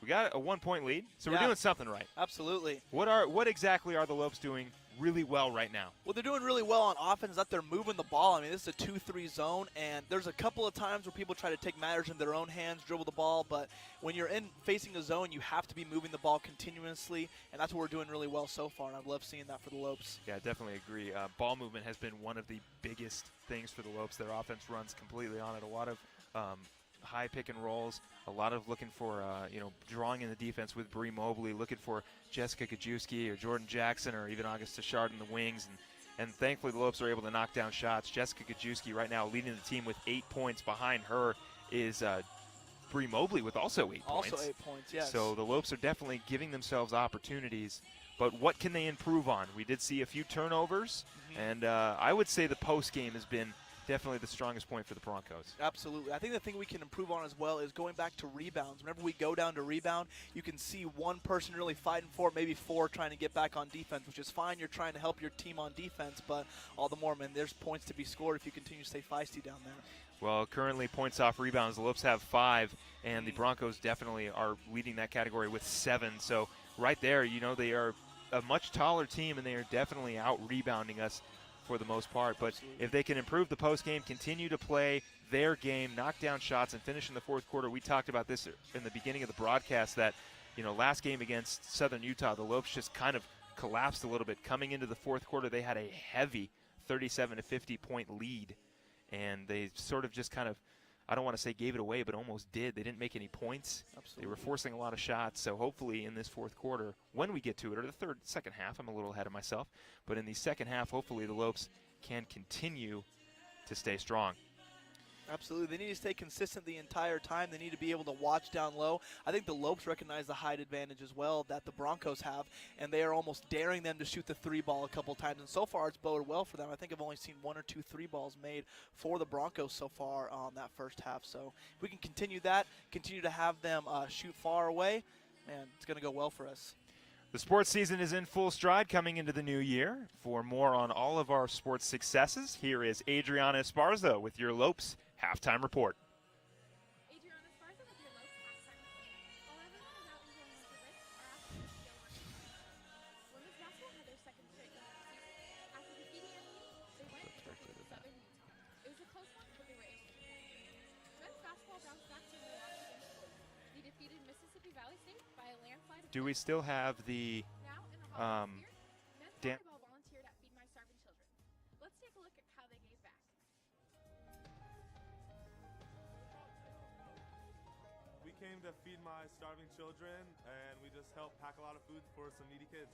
we got a 1 point lead, so we're doing something right. Absolutely. What exactly are the Lopes doing really well right now? Well, they're doing really well on offense, that they're moving the ball. I mean, this is a 2-3 zone, and there's a couple of times where people try to take matters in their own hands, dribble the ball, but when you're facing a zone, you have to be moving the ball continuously, and that's what we're doing really well so far, and I've loved seeing that for the Lopes. Yeah, definitely agree. Ball movement has been one of the biggest things for the Lopes. Their offense runs completely on it. A lot of high pick and rolls, a lot of looking for, drawing in the defense with Bree Mobley, looking for Jessica Kajewski or Jordan Jackson or even Augusta Shard in the wings. And thankfully the Lopes are able to knock down shots. Jessica Kajewski right now leading the team with 8 points. Behind her is Bree Mobley with also 8 points. Also 8 points, yes. So the Lopes are definitely giving themselves opportunities. But what can they improve on? We did see a few turnovers, and I would say the post game has been definitely the strongest point for the Broncos. Absolutely. I think the thing we can improve on as well is going back to rebounds. Whenever we go down to rebound, you can see one person really fighting for it, maybe 4 trying to get back on defense, which is fine. You're trying to help your team on defense, but all the more, man, there's points to be scored if you continue to stay feisty down there. Well, currently points off rebounds, the Lopes have 5, and the Broncos definitely are leading that category with 7. So right there, you know, they are a much taller team, and they are definitely out-rebounding us for the most part. But if they can improve the post game, continue to play their game, knock down shots, and finish in the fourth quarter. We talked about this in the beginning of the broadcast that, you know, last game against Southern Utah, the Lopes just kind of collapsed a little bit. Coming into the fourth quarter, they had a heavy 37 to 50 point lead, and they sort of just kind of, I don't want to say gave it away, but almost did. They didn't make any points. Absolutely. They were forcing a lot of shots. So hopefully in this fourth quarter, when we get to it, or the second half, I'm a little ahead of myself, but in the second half, hopefully the Lopes can continue to stay strong. Absolutely. They need to stay consistent the entire time. They need to be able to watch down low. I think the Lopes recognize the height advantage as well that the Broncos have, and they are almost daring them to shoot the 3 ball a couple times. And so far, it's boded well for them. I think I've only seen 1 or 2 3 balls made for the Broncos so far on that first half. So if we can continue that, continue to have them shoot far away, man, it's going to go well for us. The sports season is in full stride coming into the new year. For more on all of our sports successes, here is Adriana Esparza with your Lopes halftime report. Adriana Esparza with your Lopes halftime report. While everyone is out enjoying winter break, our afternoon show went on. Women's basketball had their second straight win of the season. After defeating Anthony, they went and defeated Southern Utah. It was a close one, but they were able to win. Men's basketball bounced back to Milwaukee against Florida. They defeated Mississippi Valley State by a landslide of Do we still have the Now, in the holiday spirit, men's Dan- volleyball volunteered at Feed My Starving Children. Let's take a look at how they gave back. We came to feed my starving children, and we just helped pack a lot of food for some needy kids.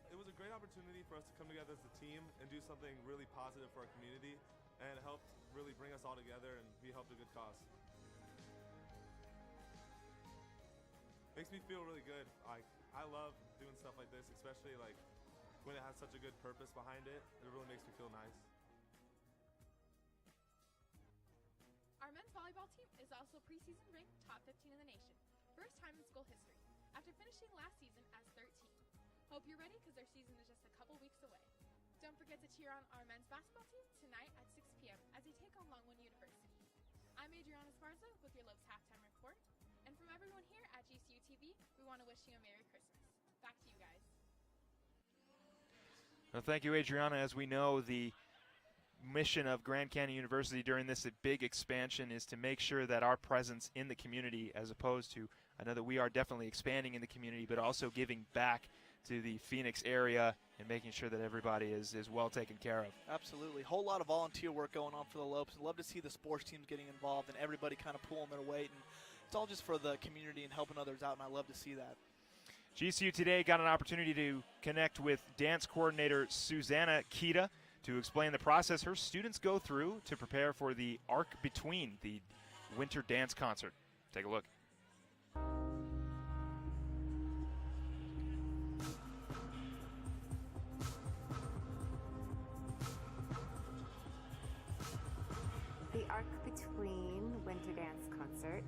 It was a great opportunity for us to come together as a team and do something really positive for our community, and it helped really bring us all together, and we helped a good cause. Makes me feel really good. I love doing stuff like this, especially like when it has such a good purpose behind it. It really makes me feel nice. Our men's volleyball team is also preseason ranked top 15 in the nation. First time in school history, after finishing last season as 13. Hope you're ready because their season is just a couple weeks away. Don't forget to cheer on our men's basketball team tonight at 6 p.m. as they take on Longwood University. I'm Adriana Esparza with your Lopes halftime report. And from everyone here at GCU TV, we want to wish you a Merry Christmas. Back to you guys. Well, thank you, Adriana. As we know, the mission of Grand Canyon University during this big expansion is to make sure that our presence in the community, as opposed to, I know that we are definitely expanding in the community, but also giving back to the Phoenix area and making sure that everybody is well taken care of. Absolutely. Whole lot of volunteer work going on for the Lopes. I'd love to see the sports teams getting involved and everybody kind of pulling their weight. And it's all just for the community and helping others out, and I love to see that. GCU today got an opportunity to connect with dance coordinator Susanna Kita to explain the process her students go through to prepare for the Arc Between, the winter dance concert. Take a look. The Arc Between Winter Dance Concert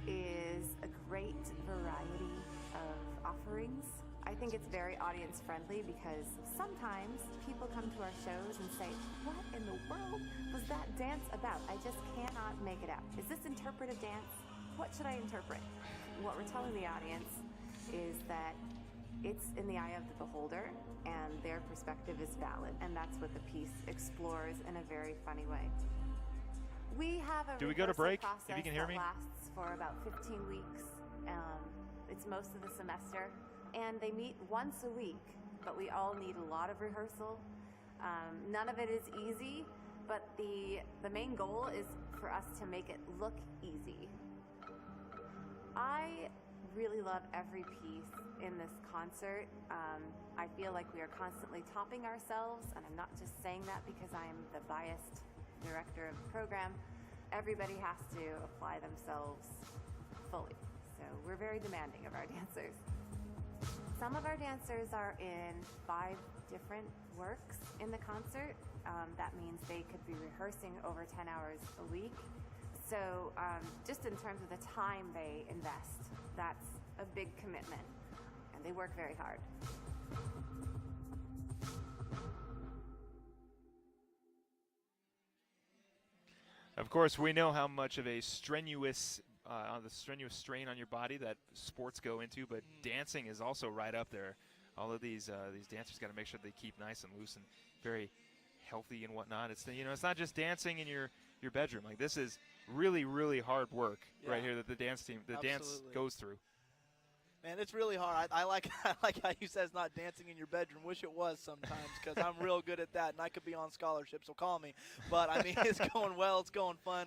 is a great variety of offerings. I think it's very audience friendly because sometimes people come to our shows and say, what in the world was that dance about? I just cannot make it out. Is this interpretive dance? What should I interpret? What we're telling the audience is that it's in the eye of the beholder and their perspective is valid, and that's what the piece explores in a very funny way. We have a Do we go to break? process If you can hear that me. lasts for about 15 weeks. It's most of the semester, and they meet once a week, but we all need a lot of rehearsal. None of it is easy, but the main goal is for us to make it look easy. I really love every piece in this concert. I feel like we are constantly topping ourselves, and I'm not just saying that because I am the biased director of the program. Everybody has to apply themselves fully. So we're very demanding of our dancers. Some of our dancers are in 5 different works in the concert. That means they could be rehearsing over 10 hours a week. So just in terms of the time they invest, that's a big commitment, and they work very hard. Of course, we know how much of a strenuous strain on your body that sports go into, but dancing is also right up there. All of these dancers got to make sure they keep nice and loose and very healthy and whatnot. It's it's not just dancing in your bedroom. Like, this is really hard work right here that the dance dance goes through. Man, it's really hard. I like how you said it's not dancing in your bedroom. Wish it was sometimes, because I'm real good at that, and I could be on scholarship, so call me. But, I mean, it's going well. It's going fun.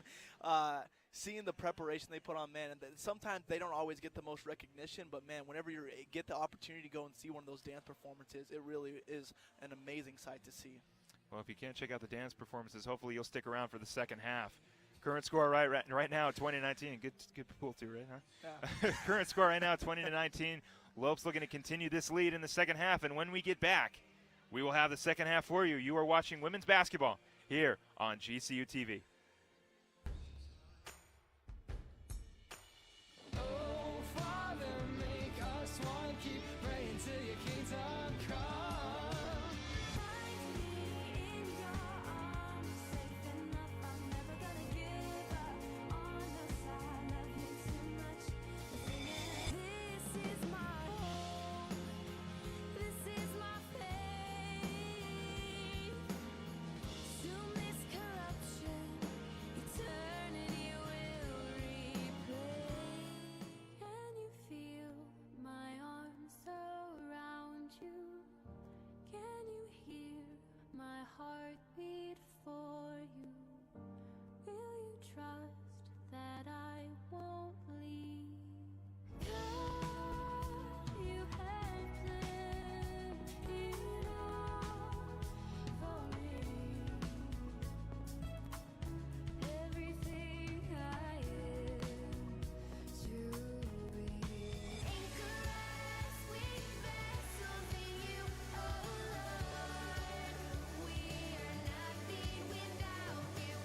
Seeing the preparation they put on, man, and sometimes they don't always get the most recognition, but, man, whenever you get the opportunity to go and see one of those dance performances, it really is an amazing sight to see. Well, if you can't check out the dance performances, hopefully you'll stick around for the second half. Current score right now, 20-19. Good pool too, right? Huh? Yeah. Current score right now, 20-19. Lopes looking to continue this lead in the second half, and when we get back, we will have the second half for you. You are watching women's basketball here on GCU TV. Heartbeat for you. Will you trust that I won't leave? God, you have planned it all for me. Everything I am to be. Anchor us, sweet vessels in you, oh Lord. We are nothing without you.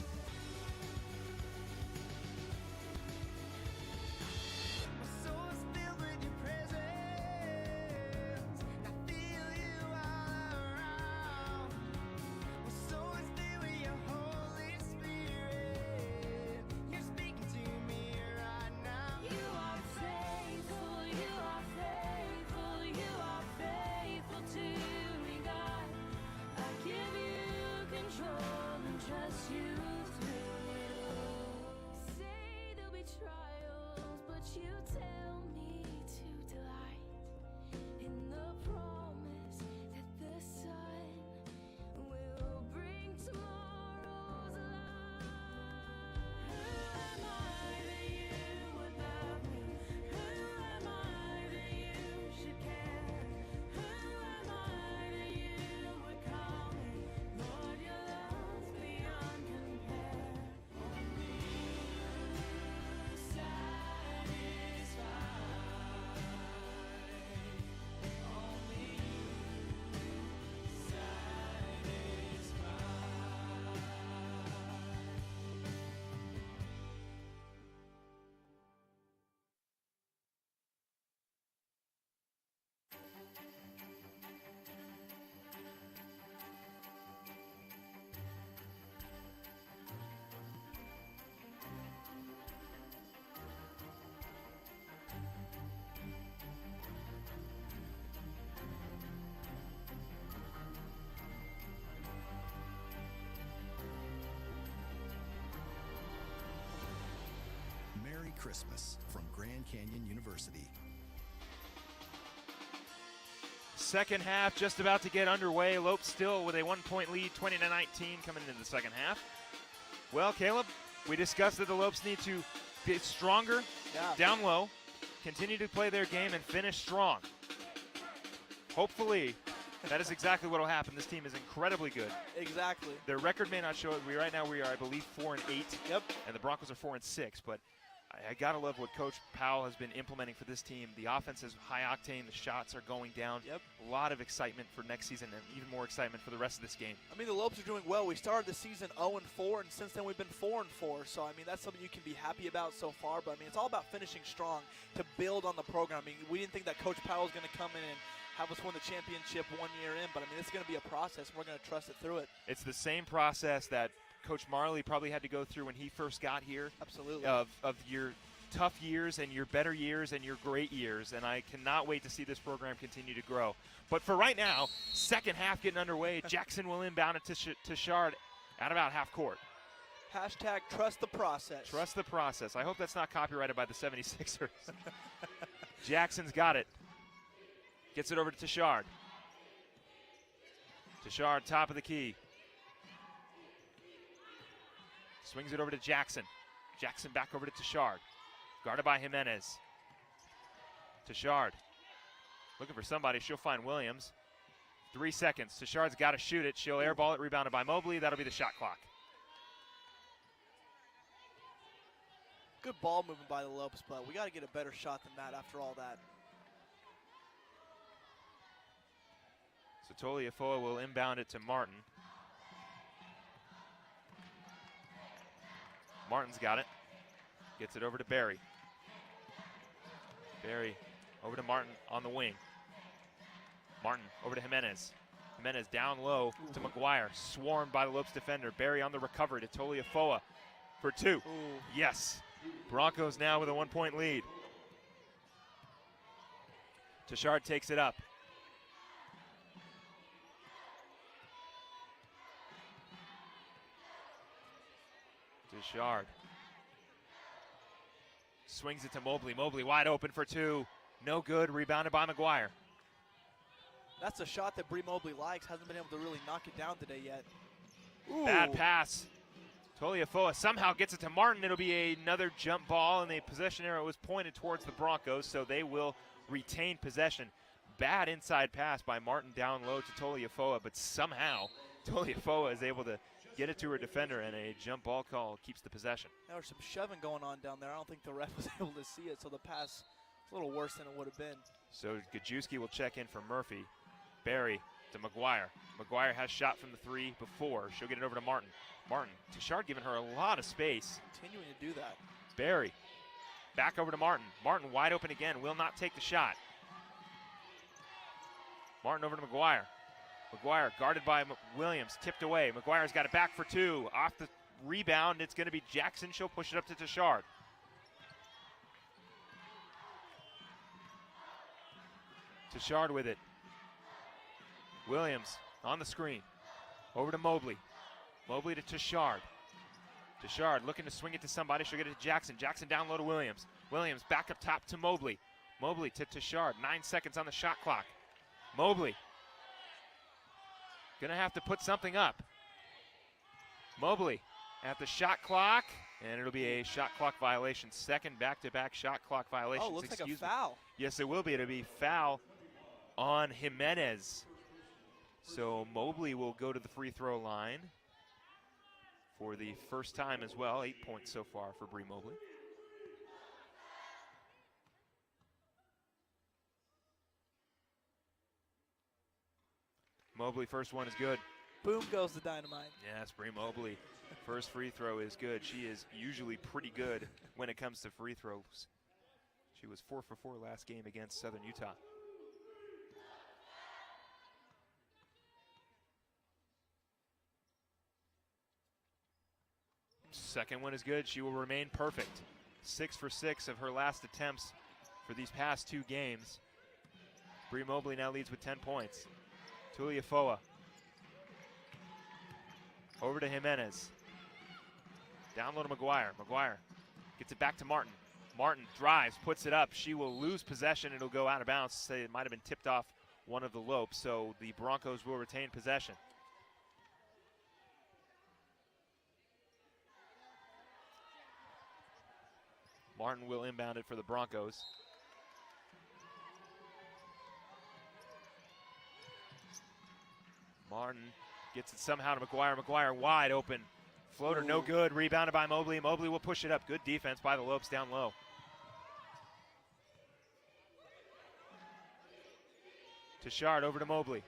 My soul is filled with your presence. I feel you all around. My soul is filled with your Holy Spirit. You're speaking to me right now. You are faithful, you are faithful, you are faithful to me, God. I give you control and trust you through it all. Say there'll be trials, but you tell me to delight in the promise that the sun will bring tomorrow's light. Who am I that you would love me? Who am I that you should care? Who am I that you would call me? Lord, your love's beyond compare. Only you satisfy. Only you satisfy. Merry Christmas from Grand Canyon University. Second half just about to get underway. Lopes still with a 1-point lead, 20-19 coming into the second half. Well, Caleb, we discussed that the Lopes need to get stronger down low, continue to play their game and finish strong. Hopefully, that is exactly what will happen. This team is incredibly good. Exactly. Their record may not show it. Right now we are, I believe, 4-8. Yep. And the Broncos are 4-6. But I gotta love what Coach Powell has been implementing for this team. The offense is high octane. The shots are going down. Yep. A lot of excitement for next season, and even more excitement for the rest of this game. I mean, the Lopes are doing well. We started the season 0-4, and since then we've been 4-4. So, I mean, that's something you can be happy about so far. But, I mean, it's all about finishing strong to build on the program. I mean, we didn't think that Coach Powell was going to come in and have us win the championship 1 year in. But, I mean, it's going to be a process, and we're going to trust it through it. It's the same process that Coach Marley probably had to go through when he first got here. Absolutely. Of your tough years and your better years and your great years, and I cannot wait to see this program continue to grow. But for right now, second half getting underway. Jackson will inbound it to Shard at about half court. Hashtag trust the process. Trust the process. I hope that's not copyrighted by the 76ers. Jackson's got it. Gets it over to Tashard. Tashard, top of the key. Swings it over to Jackson. Jackson back over to Tashard. Guarded by Jimenez. Tashard. Looking for somebody. She'll find Williams. 3 seconds. Tashard's got to shoot it. She'll airball it. Rebounded by Mobley. That'll be the shot clock. Good ball movement by the Lopes, but we got to get a better shot than that after all that. So Toliafoa will inbound it to Martin. Martin's got it. Gets it over to Barry. Barry over to Martin on the wing. Martin over to Jimenez. Jimenez down low to McGuire. Swarmed by the Lopes defender. Barry on the recovery to Toliafoa for 2. Ooh. Yes. Broncos now with a 1-point lead. Tashard takes it up. Tashard. Swings it to Mobley. Mobley wide open for 2. No good. Rebounded by McGuire. That's a shot that Bree Mobley likes. Hasn't been able to really knock it down today yet. Ooh. Bad pass. Toliafoa somehow gets it to Martin. It'll be another jump ball, and the possession arrow was pointed towards the Broncos, so they will retain possession. Bad inside pass by Martin down low to Toliafoa, but somehow Toliafoa is able to get it to her defender, and a jump ball call keeps the possession. There was some shoving going on down there. I don't think the ref was able to see it, so the pass is a little worse than it would have been. So Gajewski will check in for Murphy. Barry to McGuire. McGuire has shot from the 3 before. She'll get it over to Martin. Martin, Tashard giving her a lot of space. Continuing to do that. Barry back over to Martin. Martin wide open again, will not take the shot. Martin over to McGuire. McGuire guarded by Williams, tipped away. McGuire's got it back for 2. Off the rebound, it's going to be Jackson. She'll push it up to Tashard. Tashard with it. Williams on the screen. Over to Mobley. Mobley to Tashard. Tashard looking to swing it to somebody. She'll get it to Jackson. Jackson down low to Williams. Williams back up top to Mobley. Mobley to Tashard. 9 seconds on the shot clock. Mobley. Gonna have to put something up. Mobley at the shot clock, and it'll be a shot clock violation. Second back-to-back shot clock violation. Oh, looks like a foul. Yes, it will be. It'll be foul on Jimenez. So Mobley will go to the free throw line for the first time as well. 8 points so far for Bree Mobley. Mobley, first one is good. Boom goes the dynamite. Yes, Bree Mobley. First free throw is good. She is usually pretty good when it comes to free throws. She was 4 for 4 last game against Southern Utah. Second one is good. She will remain perfect. 6 for 6 of her last attempts for these past 2 games. Bree Mobley now leads with 10 points. Toliafoa. Over to Jimenez. Down low to McGuire. McGuire gets it back to Martin. Martin drives, puts it up. She will lose possession. It'll go out of bounds. Say it might have been tipped off one of the Lopes, so the Broncos will retain possession. Martin will inbound it for the Broncos. Martin gets it somehow to McGuire. McGuire wide open. Floater no good. Rebounded by Mobley. Mobley will push it up. Good defense by the Lopes down low. Tashard over to Mobley.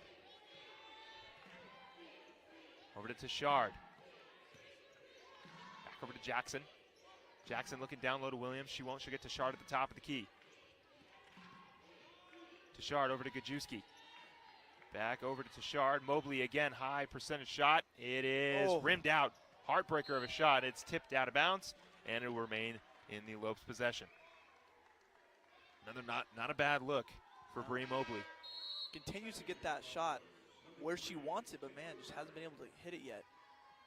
Over to Tashard. Back over to Jackson. Jackson looking down low to Williams. She won't. She'll get Tashard at the top of the key. Tashard over to Gajewski. Back over to Tashard. Mobley again, high percentage shot. It is rimmed out. Heartbreaker of a shot. It's tipped out of bounds, and it will remain in the Lopes' possession. Another not a bad look for Bree Mobley. Continues to get that shot where she wants it, but man, just hasn't been able to hit it yet.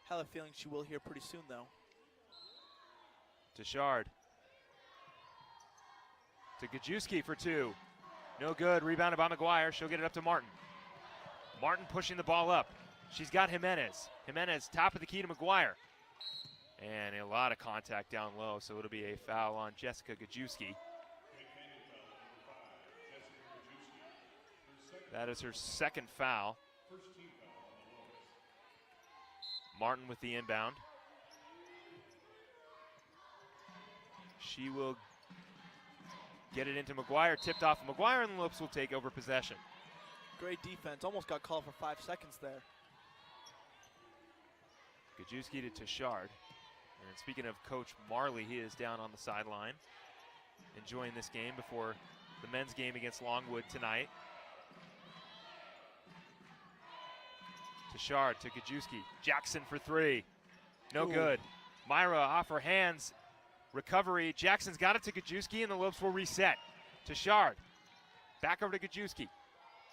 Have a feeling she will here pretty soon, though. Tashard. To Gajewski for two. No good. Rebounded by McGuire. She'll get it up to Martin. Martin pushing the ball up. She's got Jimenez. Jimenez top of the key to McGuire. And a lot of contact down low, so it'll be a foul on Jessica Gajewski. That is her second foul. Martin with the inbound. She will get it into McGuire, tipped off of McGuire, and the Lopes will take over possession. Great defense. Almost got called for 5 seconds there. Gajewski to Tashard. And speaking of Coach Marley, he is down on the sideline, enjoying this game before the men's game against Longwood tonight. Tashard to Gajewski. Jackson for three. No good. Myra off her hands. Recovery. Jackson's got it to Gajewski, and the Lopes will reset. Tashard. Back over to Gajewski.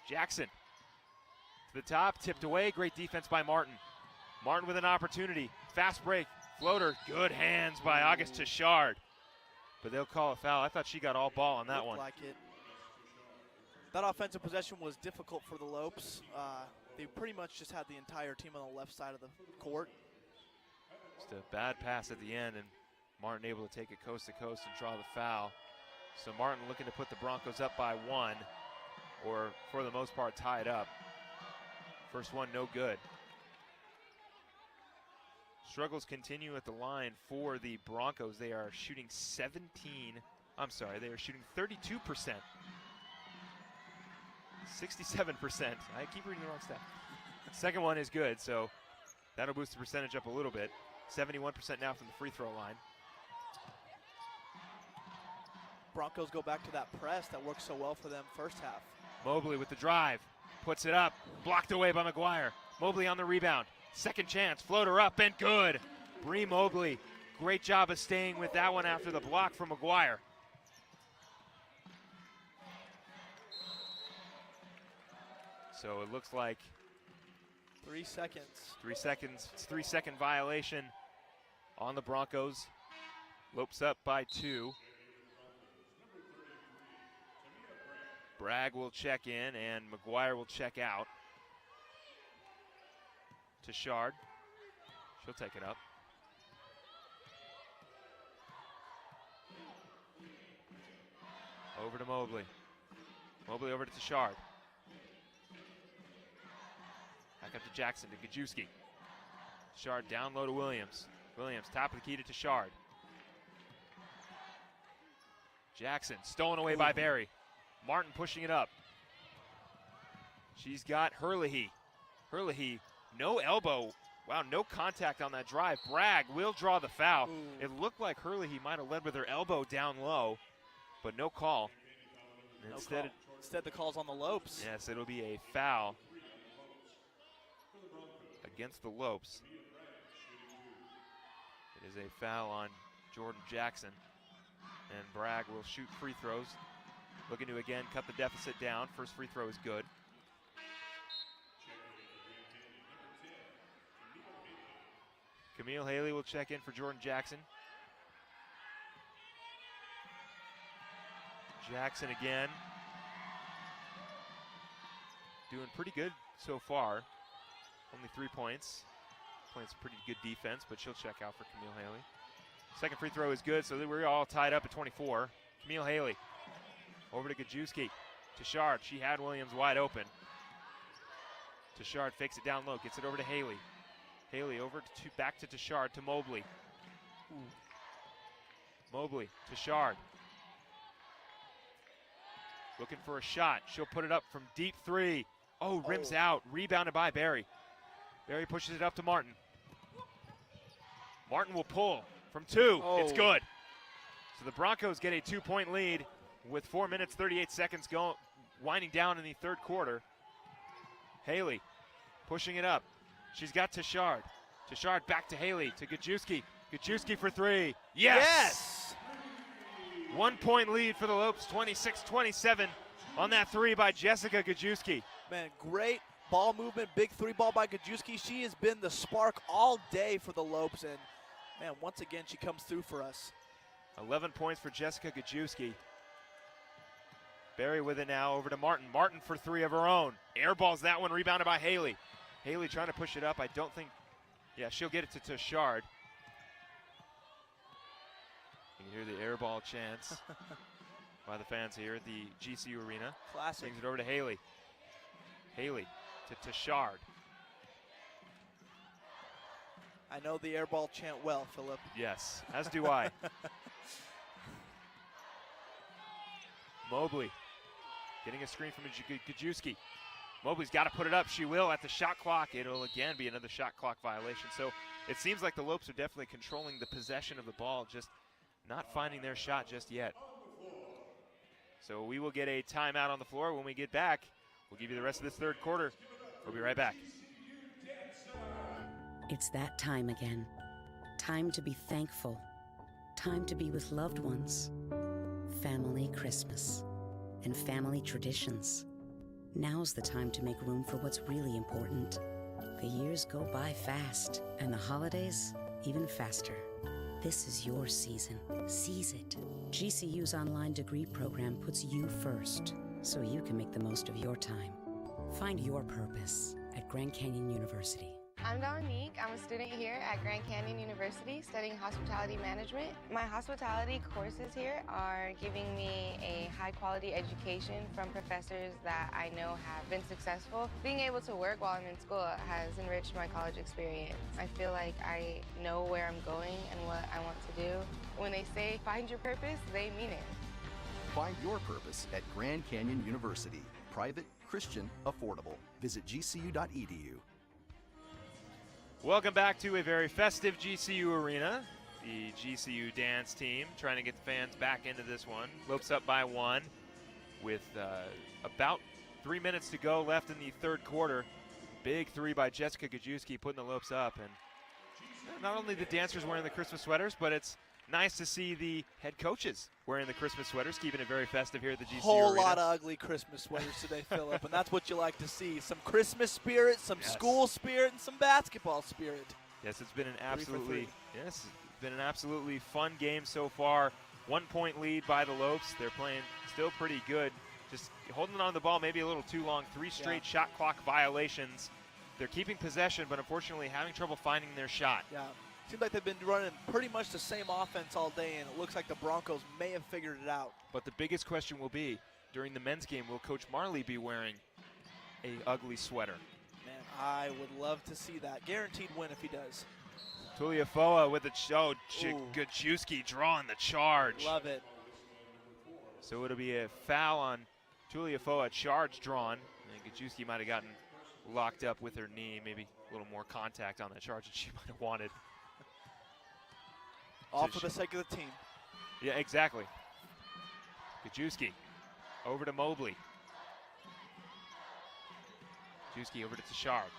Jackson to the top, tipped away. Great defense by Martin. Martin with an opportunity. Fast break. Floater. Good hands by August Tashard. But they'll call a foul. I thought she got all ball on that one. Like it. That offensive possession was difficult for the Lopes. They pretty much just had the entire team on the left side of the court. Just a bad pass at the end, and Martin able to take it coast to coast and draw the foul. So Martin looking to put the Broncos up by one, or for the most part tie it up. First one no good. Struggles continue at the line for the Broncos. They are shooting they are shooting 32%. 67%. I keep reading the wrong stat. Second one is good, so that'll boost the percentage up a little bit. 71% now from the free throw line. Broncos go back to that press that worked so well for them first half. Mobley with the drive. Puts it up. Blocked away by McGuire. Mobley on the rebound. Second chance. Floater up and good. Bree Mobley. Great job of staying with that one after the block from McGuire. So it looks like 3 seconds. 3 seconds. It's 3 second violation on the Broncos. Lopes up by 2. Bragg will check in and McGuire will check out. Tashard. She'll take it up. Over to Mobley. Mobley over to Tashard. Back up to Jackson to Gajewski. Tashard down low to Williams. Williams top of the key to Tashard. Jackson stolen away by Barry. Martin pushing it up. She's got Herlihy. Herlihy, no elbow. Wow, no contact on that drive. Bragg will draw the foul. It looked like Herlihy might have led with her elbow down low, but no call. Instead, the call's on the Lopes. Yes, it'll be a foul against the Lopes. It is a foul on Jordan Jackson, and Bragg will shoot free throws. Looking to again cut the deficit down. First free throw is good. Camille Haley will check in for Jordan Jackson. Jackson again. Doing pretty good so far. Only 3 points. Playing some pretty good defense, but she'll check out for Camille Haley. Second free throw is good, so we're all tied up at 24. Camille Haley over to Gajewski. Tashard, she had Williams wide open. Tashard fakes it down low, gets it over to Haley. Haley over to back to Tashard to Mobley. Mobley, Tashard. Looking for a shot. She'll put it up from deep three. Oh, rims out. Rebounded by Barry. Barry pushes it up to Martin. Martin will pull from 2. It's good. So the Broncos get a 2-point lead with 4 minutes, 38 seconds winding down in the third quarter. Haley pushing it up. She's got Tashard. Tashard back to Haley, to Gajewski. Gajewski for 3. Yes! 1 point lead for the Lopes, 26-27 on that 3 by Jessica Gajewski. Man, great ball movement, big 3 ball by Gajewski. She has been the spark all day for the Lopes, and man, once again, she comes through for us. 11 points for Jessica Gajewski. Barry with it now, over to Martin. Martin for 3 of her own. Airballs that one, rebounded by Haley. Haley trying to push it up. I don't think, yeah, she'll get it to Tashard. You can hear the airball chants by the fans here at the GCU Arena. Classic. Brings it over to Haley. Haley to Tashard. I know the airball chant well, Philip. Yes, as do I. Mobley getting a screen from Gajewski. Mobley's got to put it up. She will at the shot clock. It'll again be another shot clock violation. So it seems like the Lopes are definitely controlling the possession of the ball, just not finding their shot just yet. So we will get a timeout on the floor. When we get back, we'll give you the rest of this third quarter. We'll be right back. It's that time again. Time to be thankful. Time to be with loved ones. Family Christmas and family traditions. Now's the time to make room for what's really important. The years go by fast, and the holidays even faster. This is your season. Seize it. GCU's online degree program puts you first, so you can make the most of your time. Find your purpose at Grand Canyon University. I'm Dominique. I'm a student here at Grand Canyon University studying hospitality management. My hospitality courses here are giving me a high-quality education from professors that I know have been successful. Being able to work while I'm in school has enriched my college experience. I feel like I know where I'm going and what I want to do. When they say find your purpose, they mean it. Find your purpose at Grand Canyon University. Private, Christian, affordable. Visit gcu.edu. Welcome back to a very festive GCU Arena. The GCU dance team trying to get the fans back into this one. Lopes up by 1 with about 3 minutes to go left in the third quarter. Big 3 by Jessica Gajewski putting the Lopes up. And not only the dancers wearing the Christmas sweaters, but it's nice to see the head coaches wearing the Christmas sweaters, keeping it very festive here at the GCU Whole Arena. lot of ugly Christmas sweaters today, Philip, and that's what you like to see. Some Christmas spirit, some school spirit, and some basketball spirit. Yes, it's been an absolutely fun game so far. 1 point lead by the Lopes. They're playing still pretty good. Just holding on to the ball maybe a little too long. 3 straight shot clock violations. They're keeping possession, but unfortunately having trouble finding their shot. Yeah. Seems like they've been running pretty much the same offense all day, and it looks like the Broncos may have figured it out. But the biggest question will be, during the men's game, will Coach Marley be wearing a ugly sweater? Man, I would love to see that. Guaranteed win if he does. Tuliafoa with the Gajewski drawing the charge. Love it. So it'll be a foul on Tuliafoa, charge drawn. And Gajewski might have gotten locked up with her knee, maybe a little more contact on that charge than she might have wanted. All for the sake of the team. Yeah, exactly. Gajewski over to Mobley. Gajewski over to Tashard.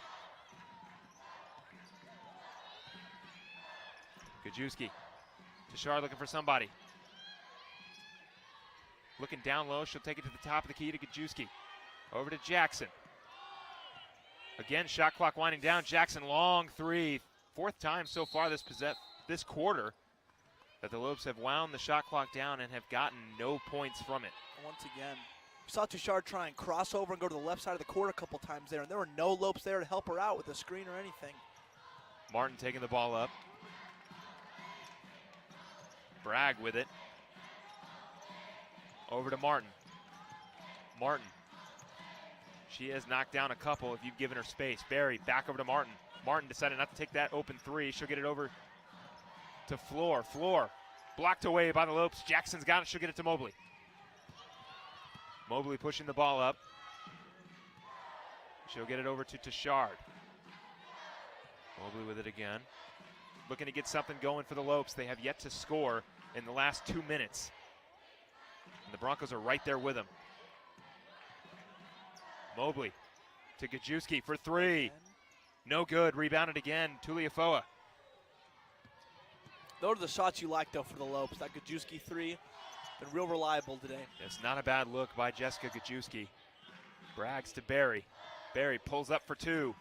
Gajewski. Tashard looking for somebody. Looking down low, she'll take it to the top of the key to Gajewski. Over to Jackson. Again, shot clock winding down. Jackson, long 3. 4th time so far this quarter that the Lopes have wound the shot clock down and have gotten no points from it. Once again, we saw Tashard try and cross over and go to the left side of the court a couple times there, and there were no Lopes there to help her out with a screen or anything. Martin taking the ball up. Bragg with it. Over to Martin. Martin She has knocked down a couple if you've given her space. Barry back over to Martin. Martin decided not to take that open three. She'll get it over to Floor. Floor blocked away by the Lopes. Jackson's got it. She'll get it to Mobley. Mobley pushing the ball up. She'll get it over to Tashard. Mobley with it again. Looking to get something going for the Lopes. They have yet to score in the last 2 minutes. And the Broncos are right there with them. Mobley to Gajewski for three. No good. Rebounded again. Tuliafoa. Those are the shots you like, though, for the Lopes. That Gajewski three, been real reliable today. It's not a bad look by Jessica Gajewski. Braggs to Barry. Barry pulls up for two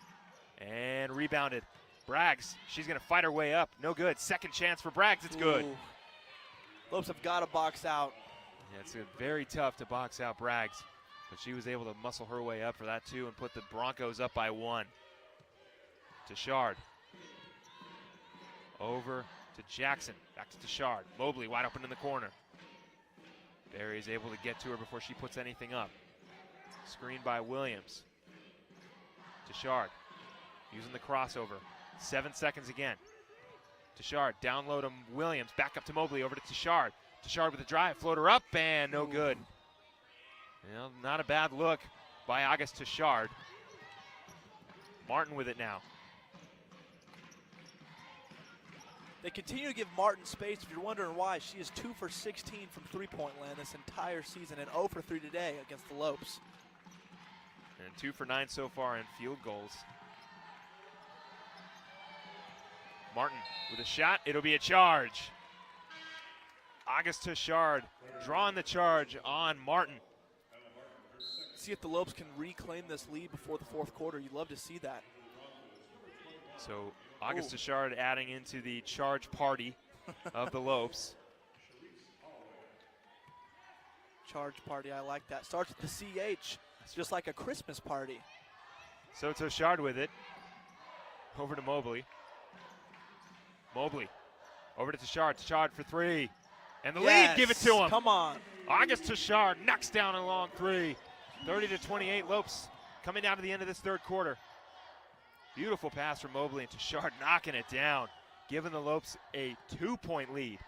and rebounded. Braggs, she's going to fight her way up. No good. Second chance for Braggs. It's good. Ooh. Lopes have got to box out. Yeah, it's very tough to box out Braggs, but she was able to muscle her way up for that too and put the Broncos up by one. Tashard. Over to Jackson. Back to Tashard. Mobley wide open in the corner. Barry's able to get to her before she puts anything up. Screened by Williams. Tashard using the crossover. 7 seconds again. Tashard down low to Williams. Back up to Mobley. Over to Tashard. Tashard with a drive. Floater up and no good. You know, not a bad look by August Tashard. Martin with it now. They continue to give Martin space. If you're wondering why, she is 2 for 16 from three-point land this entire season and 0 for 3 today against the Lopes. And 2 for 9 so far in field goals. Martin with a shot. It'll be a charge. August Tashard drawing the charge on Martin. See if the Lopes can reclaim this lead before the fourth quarter. You'd love to see that. So August Tashard adding into the charge party of the Lopes. Charge party, I like that. Starts with the CH. It's just like a Christmas party. So Tashard with it. Over to Mobley. Mobley over to Tashard. Tashard for three. And the lead, give it to him. Come on. August Tashard knocks down a long three. 30-28 Lopes coming down to the end of this third quarter. Beautiful pass from Mobley and Tashard knocking it down, giving the Lopes a 2-point lead.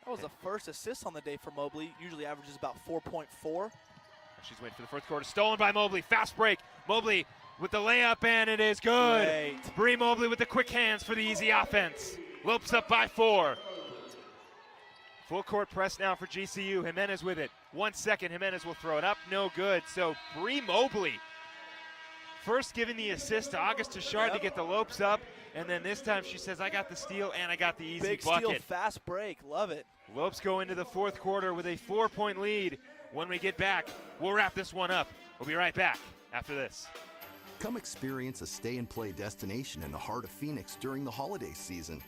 That was the first assist on the day for Mobley. Usually averages about 4.4. She's waiting for the fourth quarter. Stolen by Mobley. Fast break. Mobley with the layup, and it is good. Great. Bree Mobley with the quick hands for the easy offense. Lopes up by 4. Full court press now for GCU. Jimenez with it. 1 second. Jimenez will throw it up. No good. So Bree Mobley first giving the assist to August Tashard to get the Lopes up. And then this time she says, I got the steal and I got the easy Big bucket. steal, fast break. Love it. Lopes go into the fourth quarter with a 4-point lead. When we get back, we'll wrap this one up. We'll be right back after this. Come experience a stay-and-play destination in the heart of Phoenix during the holiday season.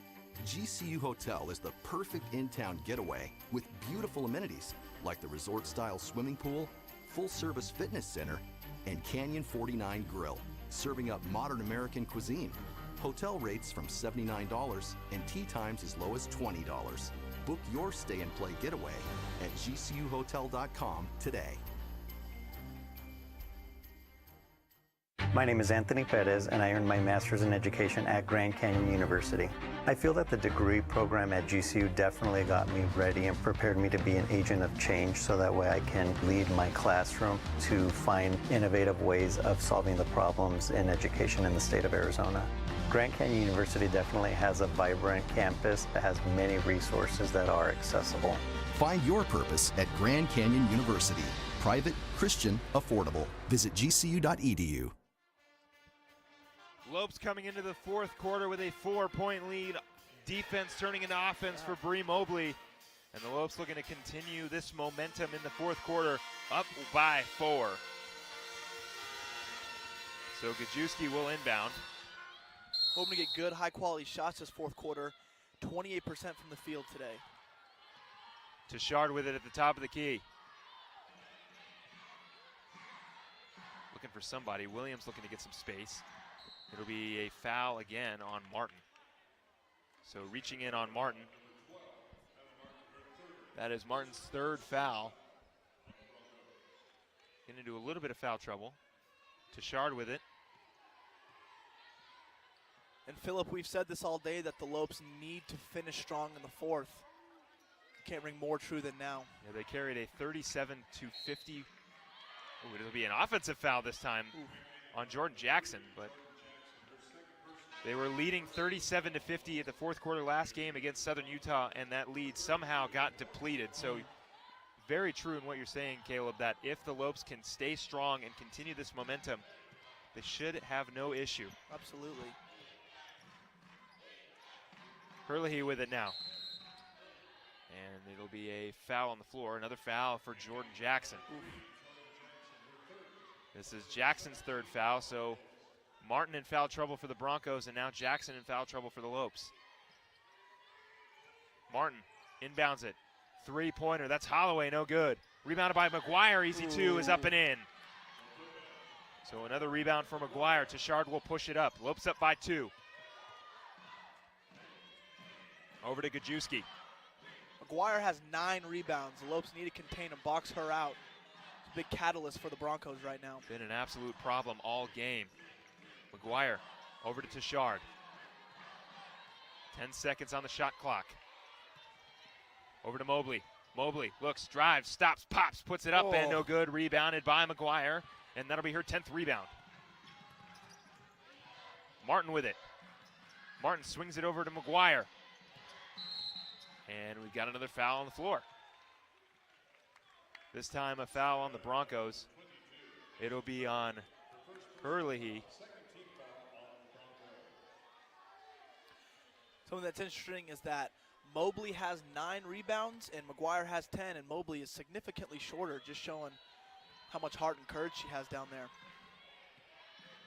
GCU Hotel is the perfect in-town getaway with beautiful amenities like the resort-style swimming pool, full-service fitness center, and Canyon 49 Grill, serving up modern American cuisine. Hotel rates from $79 and tea times as low as $20. Book your stay-and-play getaway at gcuhotel.com today. My name is Anthony Perez, and I earned my master's in education at Grand Canyon University. I feel that the degree program at GCU definitely got me ready and prepared me to be an agent of change, so that way I can lead my classroom to find innovative ways of solving the problems in education in the state of Arizona. Grand Canyon University definitely has a vibrant campus that has many resources that are accessible. Find your purpose at Grand Canyon University. Private, Christian, affordable. Visit gcu.edu. Lopes coming into the fourth quarter with a 4-point lead. Defense turning into offense for Bree Mobley. And the Lopes looking to continue this momentum in the fourth quarter, up by 4. So Gajewski will inbound. Hoping to get good, high-quality shots this fourth quarter. 28% from the field today. Tashard with it at the top of the key. Looking for somebody. Williams looking to get some space. It'll be a foul again on Martin. So reaching in on Martin. That is Martin's third foul. Getting into a little bit of foul trouble. Tashard with it. And Philip, we've said this all day that the Lopes need to finish strong in the fourth. Can't ring more true than now. Yeah, they carried a 37-50. Ooh, it'll be an offensive foul this time on Jordan Jackson, but they were leading 37-50 at the fourth quarter last game against Southern Utah, and that lead somehow got depleted. So very true in what you're saying, Caleb, that if the Lopes can stay strong and continue this momentum, they should have no issue. Absolutely. Herlihy with it now. And it'll be a foul on the floor. Another foul for Jordan Jackson. This is Jackson's third foul, so Martin in foul trouble for the Broncos, and now Jackson in foul trouble for the Lopes. Martin inbounds it. Three-pointer, that's Holloway, no good. Rebounded by McGuire, easy two, is up and in. So another rebound for McGuire. Tashard will push it up. Lopes up by 2. Over to Gajewski. McGuire has 9 rebounds. The Lopes need to contain and box her out. It's a big catalyst for the Broncos right now. Been an absolute problem all game. McGuire over to Tashard. 10 seconds on the shot clock. Over to Mobley. Mobley looks, drives, stops, pops, puts it up, and no good. Rebounded by McGuire, and that'll be her 10th rebound. Martin with it. Martin swings it over to McGuire. And we've got another foul on the floor. This time a foul on the Broncos. It'll be on Herlihy. Something that's interesting is that Mobley has 9 rebounds and McGuire has 10, and Mobley is significantly shorter, just showing how much heart and courage she has down there.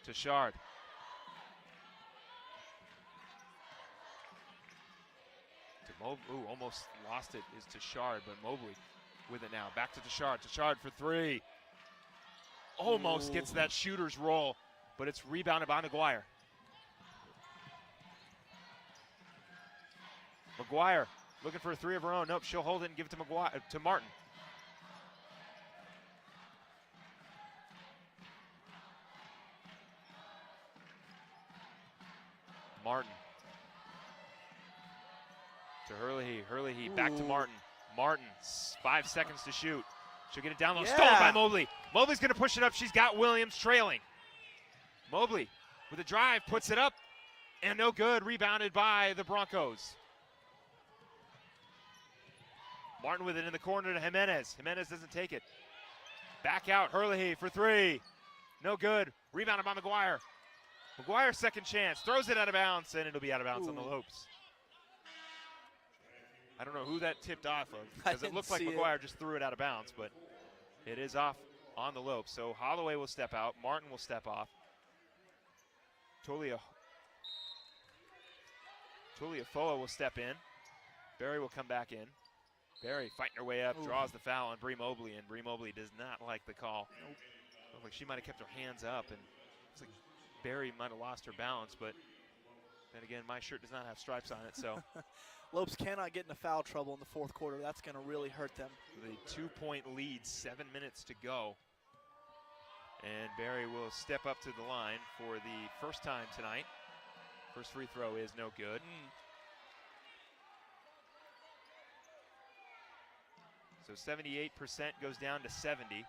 Tashard. Ooh, almost lost it is Tashard, but Mobley with it now. Back to Tashard. Tashard for 3. Almost gets that shooter's roll, but it's rebounded by McGuire. McGuire looking for a 3 of her own. Nope, she'll hold it and give it to to Martin. Martin. To Herlihy. Herlihy back to Martin. Martin, 5 seconds to shoot. She'll get it down low. Yeah. Stolen by Mobley. Mobley's going to push it up. She's got Williams trailing. Mobley with a drive, puts it up, and no good. Rebounded by the Broncos. Martin with it in the corner to Jimenez. Jimenez doesn't take it. Back out, Herlihy for 3. No good. Rebounded by McGuire. McGuire's second chance. Throws it out of bounds, and it'll be out of bounds on the Lopes. I don't know who that tipped off of, because it looked like McGuire just threw it out of bounds, but it is off on the Lopes. So Holloway will step out. Martin will step off. Tuliafoa will step in. Barry will come back in. Barry fighting her way up, draws the foul on Bree Mobley, and Bree Mobley does not like the call. Looked like she might have kept her hands up, and it's like Barry might have lost her balance, but then again, my shirt does not have stripes on it, so. Lopes cannot get into foul trouble in the fourth quarter. That's going to really hurt them. With a 2-point lead, 7 minutes to go. And Barry will step up to the line for the first time tonight. First free throw is no good. So 78% goes down to 70.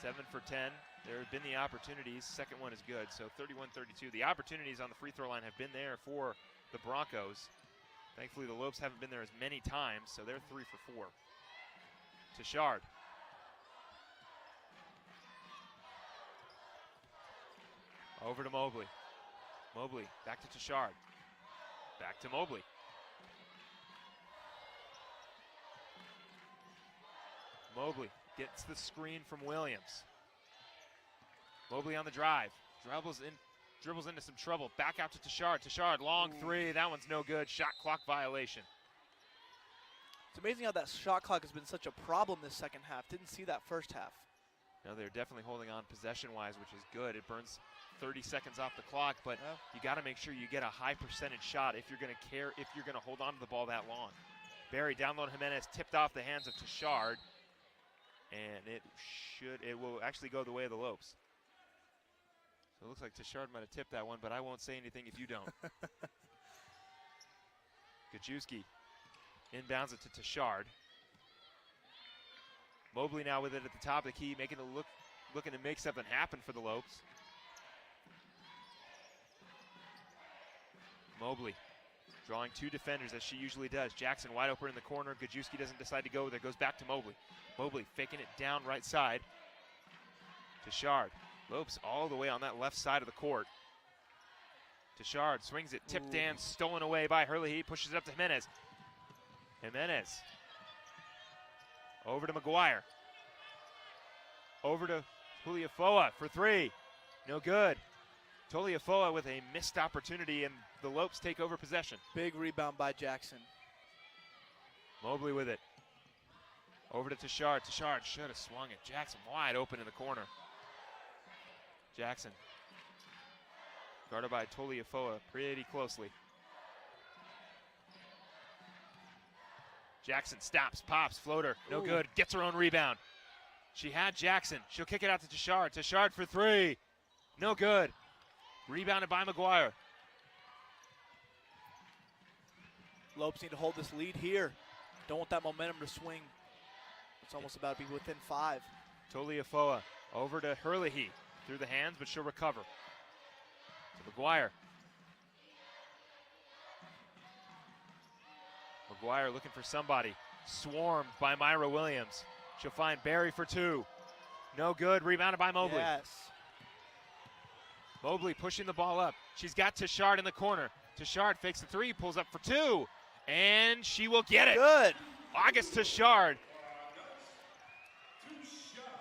7 for 10. There have been the opportunities. Second one is good, so 31-32. The opportunities on the free throw line have been there for the Broncos. Thankfully, the Lopes haven't been there as many times, so they're 3 for 4. Tashard. Over to Mobley. Mobley back to Tashard. Back to Mobley. Mobley gets the screen from Williams. Mobley on the drive. Dribbles into some trouble. Back out to Tashard. Tashard, long 3. That one's no good. Shot clock violation. It's amazing how that shot clock has been such a problem this second half. Didn't see that first half. No, they're definitely holding on possession-wise, which is good. It burns 30 seconds off the clock, but you got to make sure you get a high percentage shot if you're going to hold on to the ball that long. Barry down low to Jimenez, tipped off the hands of Tashard. And it will actually go the way of the Lopes. So it looks like Tashard might have tipped that one, but I won't say anything if you don't. Gajewski inbounds it to Tashard. Mobley now with it at the top of the key, looking to make something happen for the Lopes. Mobley drawing 2 defenders as she usually does. Jackson wide open in the corner. Gajewski doesn't decide to go there. Goes back to Mobley. Mobley faking it down right side. Tashard. Lopes all the way on that left side of the court. Tashard swings it. Tipped and stolen away by Hurley. He pushes it up to Jimenez. Jimenez. Over to McGuire. Over to Tuliafoa for 3. No good. Tuliafoa with a missed opportunity, and the Lopes take over possession. Big rebound by Jackson. Mobley with it. Over to Tashard. Tashard should have swung it. Jackson wide open in the corner. Jackson. Guarded by Tuliafoa pretty closely. Jackson stops, pops, floater. No good. Gets her own rebound. She had Jackson. She'll kick it out to Tashard. Tashard for 3. No good. Rebounded by McGuire. Lopes need to hold this lead here. Don't want that momentum to swing. It's almost about to be within 5. Tuliafoa over to Hurley. Through the hands, but she'll recover. To McGuire. McGuire looking for somebody. Swarmed by Myra Williams. She'll find Barry for 2. No good. Rebounded by Mobley. Yes. Mobley pushing the ball up. She's got Tashard in the corner. Tashard fakes the 3, pulls up for 2, and she will get it. Good. August Tashard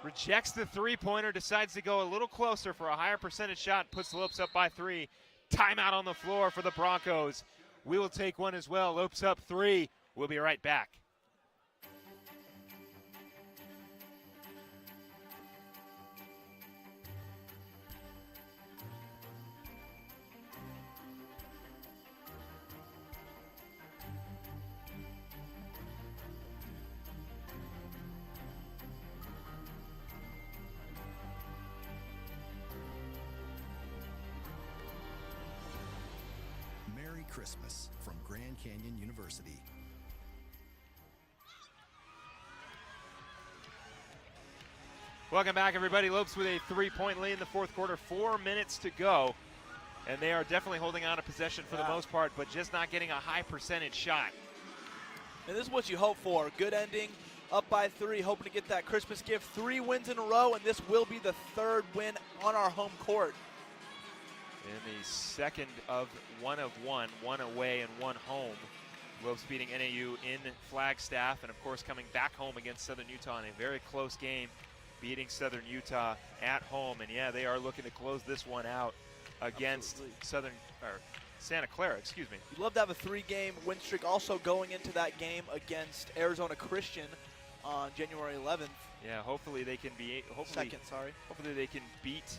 rejects the 3-pointer, decides to go a little closer for a higher percentage shot, puts the Lopes up by 3. Timeout on the floor for the Broncos. We will take one as well. Lopes up 3. We'll be right back. Merry Christmas from Grand Canyon University. Welcome back, everybody. Lopes with a 3-point lead in the 4th quarter. 4 minutes to go. And they are definitely holding on to possession for the most part, but just not getting a high percentage shot. And this is what you hope for. Good ending, up by 3, hoping to get that Christmas gift. 3 wins in a row, and this will be the 3rd win on our home court. In the second of 1 of 1 away and 1 home. Lopes beating NAU in Flagstaff, and of course coming back home against Southern Utah in a very close game, beating Southern Utah at home. And yeah, they are looking to close this one out against Santa Clara, excuse me. You'd love to have a 3-game win streak also going into that game against Arizona Christian on January 11th. Yeah, hopefully they can be, hopefully they can beat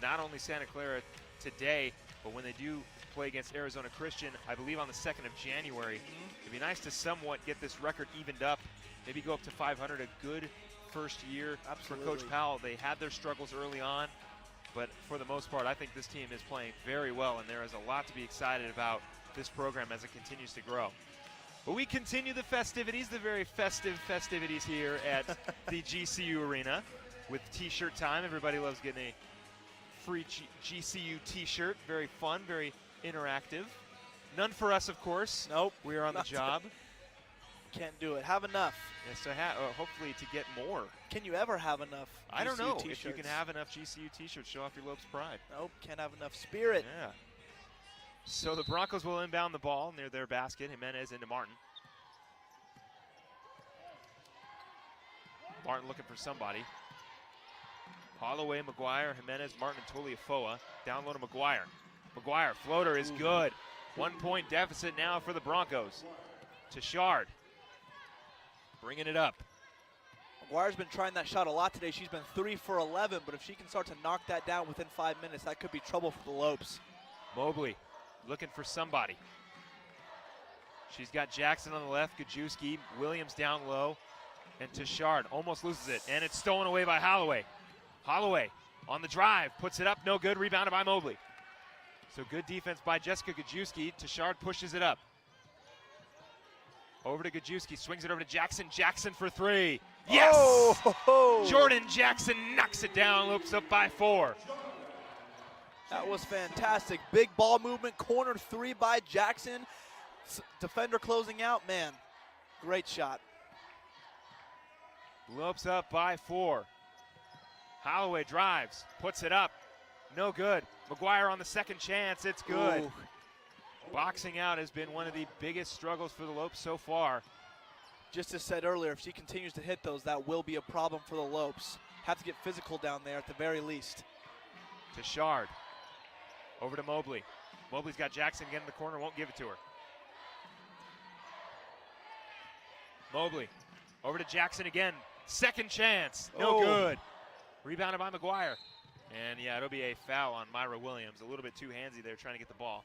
not only Santa Clara today, but when they do play against Arizona Christian, I believe on the 2nd of January, it'd be nice to somewhat get this record evened up, maybe go up to 500, a good first year for Coach Powell. They had their struggles early on, but for the most part, I think this team is playing very well, and there is a lot to be excited about this program as it continues to grow. But we continue the festivities, the very festive festivities here at the GCU Arena with T-shirt time. Everybody loves getting a free GCU T-shirt. Very fun, very interactive. None for us, of course. Nope. We are on the job. Can't do it. Have enough. Yes, so hopefully to get more. Can you ever have enough I don't GCU know T-shirts? if you can have enough GCU T-shirts. Show off your Lopes pride. Nope, can't have enough spirit. Yeah. So the Broncos will inbound the ball near their basket. Jimenez into Martin. Martin looking for somebody. Holloway, McGuire, Jimenez, Martin, and Tuliafoa. Down low to McGuire. McGuire, floater is good. 1-point deficit now for the Broncos. Tashard bringing it up. McGuire's been trying that shot a lot today. She's been 3 for 11, but if she can start to knock that down within 5 minutes, that could be trouble for the Lopes. Mobley looking for somebody. She's got Jackson on the left, Gajewski, Williams down low. And Tashard almost loses it, and it's stolen away by Holloway. Holloway on the drive, puts it up, no good, rebounded by Mobley. So good defense by Jessica Gajewski. Tashard pushes it up. Over to Gajewski, swings it over to Jackson. Jackson for three. Yes! Oh! Jordan Jackson knocks it down, loops up by 4. That was fantastic. Big ball movement, corner three by Jackson. Defender closing out, man. Great shot. Lopes up by 4. Holloway drives, puts it up. No good. McGuire on the second chance. It's good. Ooh. Boxing out has been one of the biggest struggles for the Lopes so far. Just as said earlier, if she continues to hit those, that will be a problem for the Lopes. Have to get physical down there at the very least. Tashard. Over to Mobley. Mobley's got Jackson again in the corner, won't give it to her. Mobley. Over to Jackson again. Second chance. No good. Rebounded by McGuire. And yeah, it'll be a foul on Myra Williams. A little bit too handsy there trying to get the ball.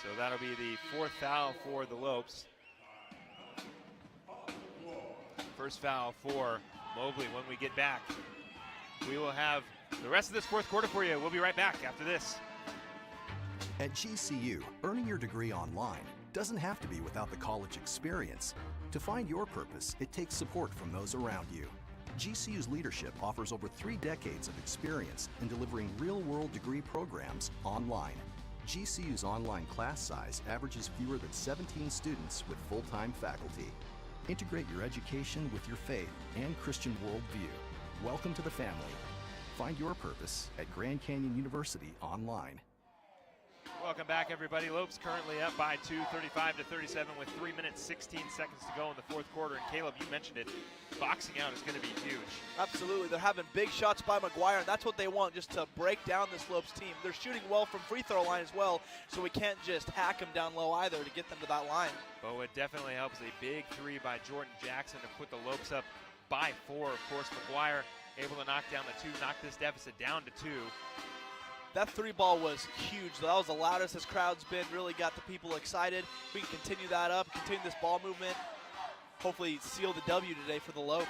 So that'll be the 4th foul for the Lopes. First foul for Mobley when we get back. We will have the rest of this 4th quarter for you. We'll be right back after this. At GCU, earning your degree online doesn't have to be without the college experience. To find your purpose, it takes support from those around you. GCU's leadership offers over 3 decades of experience in delivering real-world degree programs online. GCU's online class size averages fewer than 17 students with full-time faculty. Integrate your education with your faith and Christian worldview. Welcome to the family. Find your purpose at Grand Canyon University online. Welcome back, everybody. Lopes currently up by 2, 35-37, with 3 minutes, 16 seconds to go in the 4th quarter. And Caleb, you mentioned it, boxing out is going to be huge. Absolutely. They're having big shots by McGuire, and that's what they want, just to break down this Lopes team. They're shooting well from free throw line as well, so we can't just hack them down low either to get them to that line. But what definitely helps, a big 3 by Jordan Jackson to put the Lopes up by 4. Of course, McGuire able to knock down the 2, knock this deficit down to 2. That 3 ball was huge. That was the loudest this crowd's been. Really got the people excited. We can continue that up, continue this ball movement. Hopefully seal the W today for the Lopes.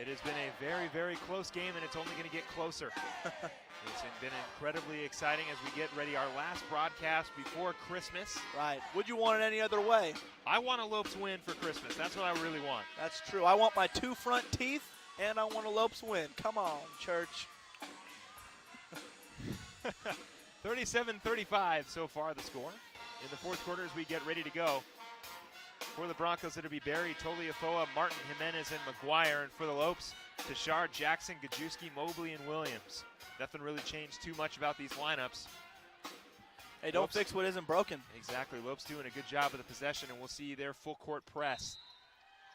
It has been a very, very close game, and it's only going to get closer. It's been incredibly exciting as we get ready. Our last broadcast before Christmas. Right. Would you want it any other way? I want a Lopes win for Christmas. That's what I really want. That's true. I want my 2 front teeth, and I want a Lopes win. Come on, church. 37-35 so far the score. In the 4th quarter as we get ready to go. For the Broncos, it'll be Barry, Toliafoa, Martin, Jimenez, and McGuire. And for the Lopes, Tashard, Jackson, Gajewski, Mobley, and Williams. Nothing really changed too much about these lineups. Hey, don't fix what isn't broken. Exactly. Lopes doing a good job of the possession, and we'll see their full court press.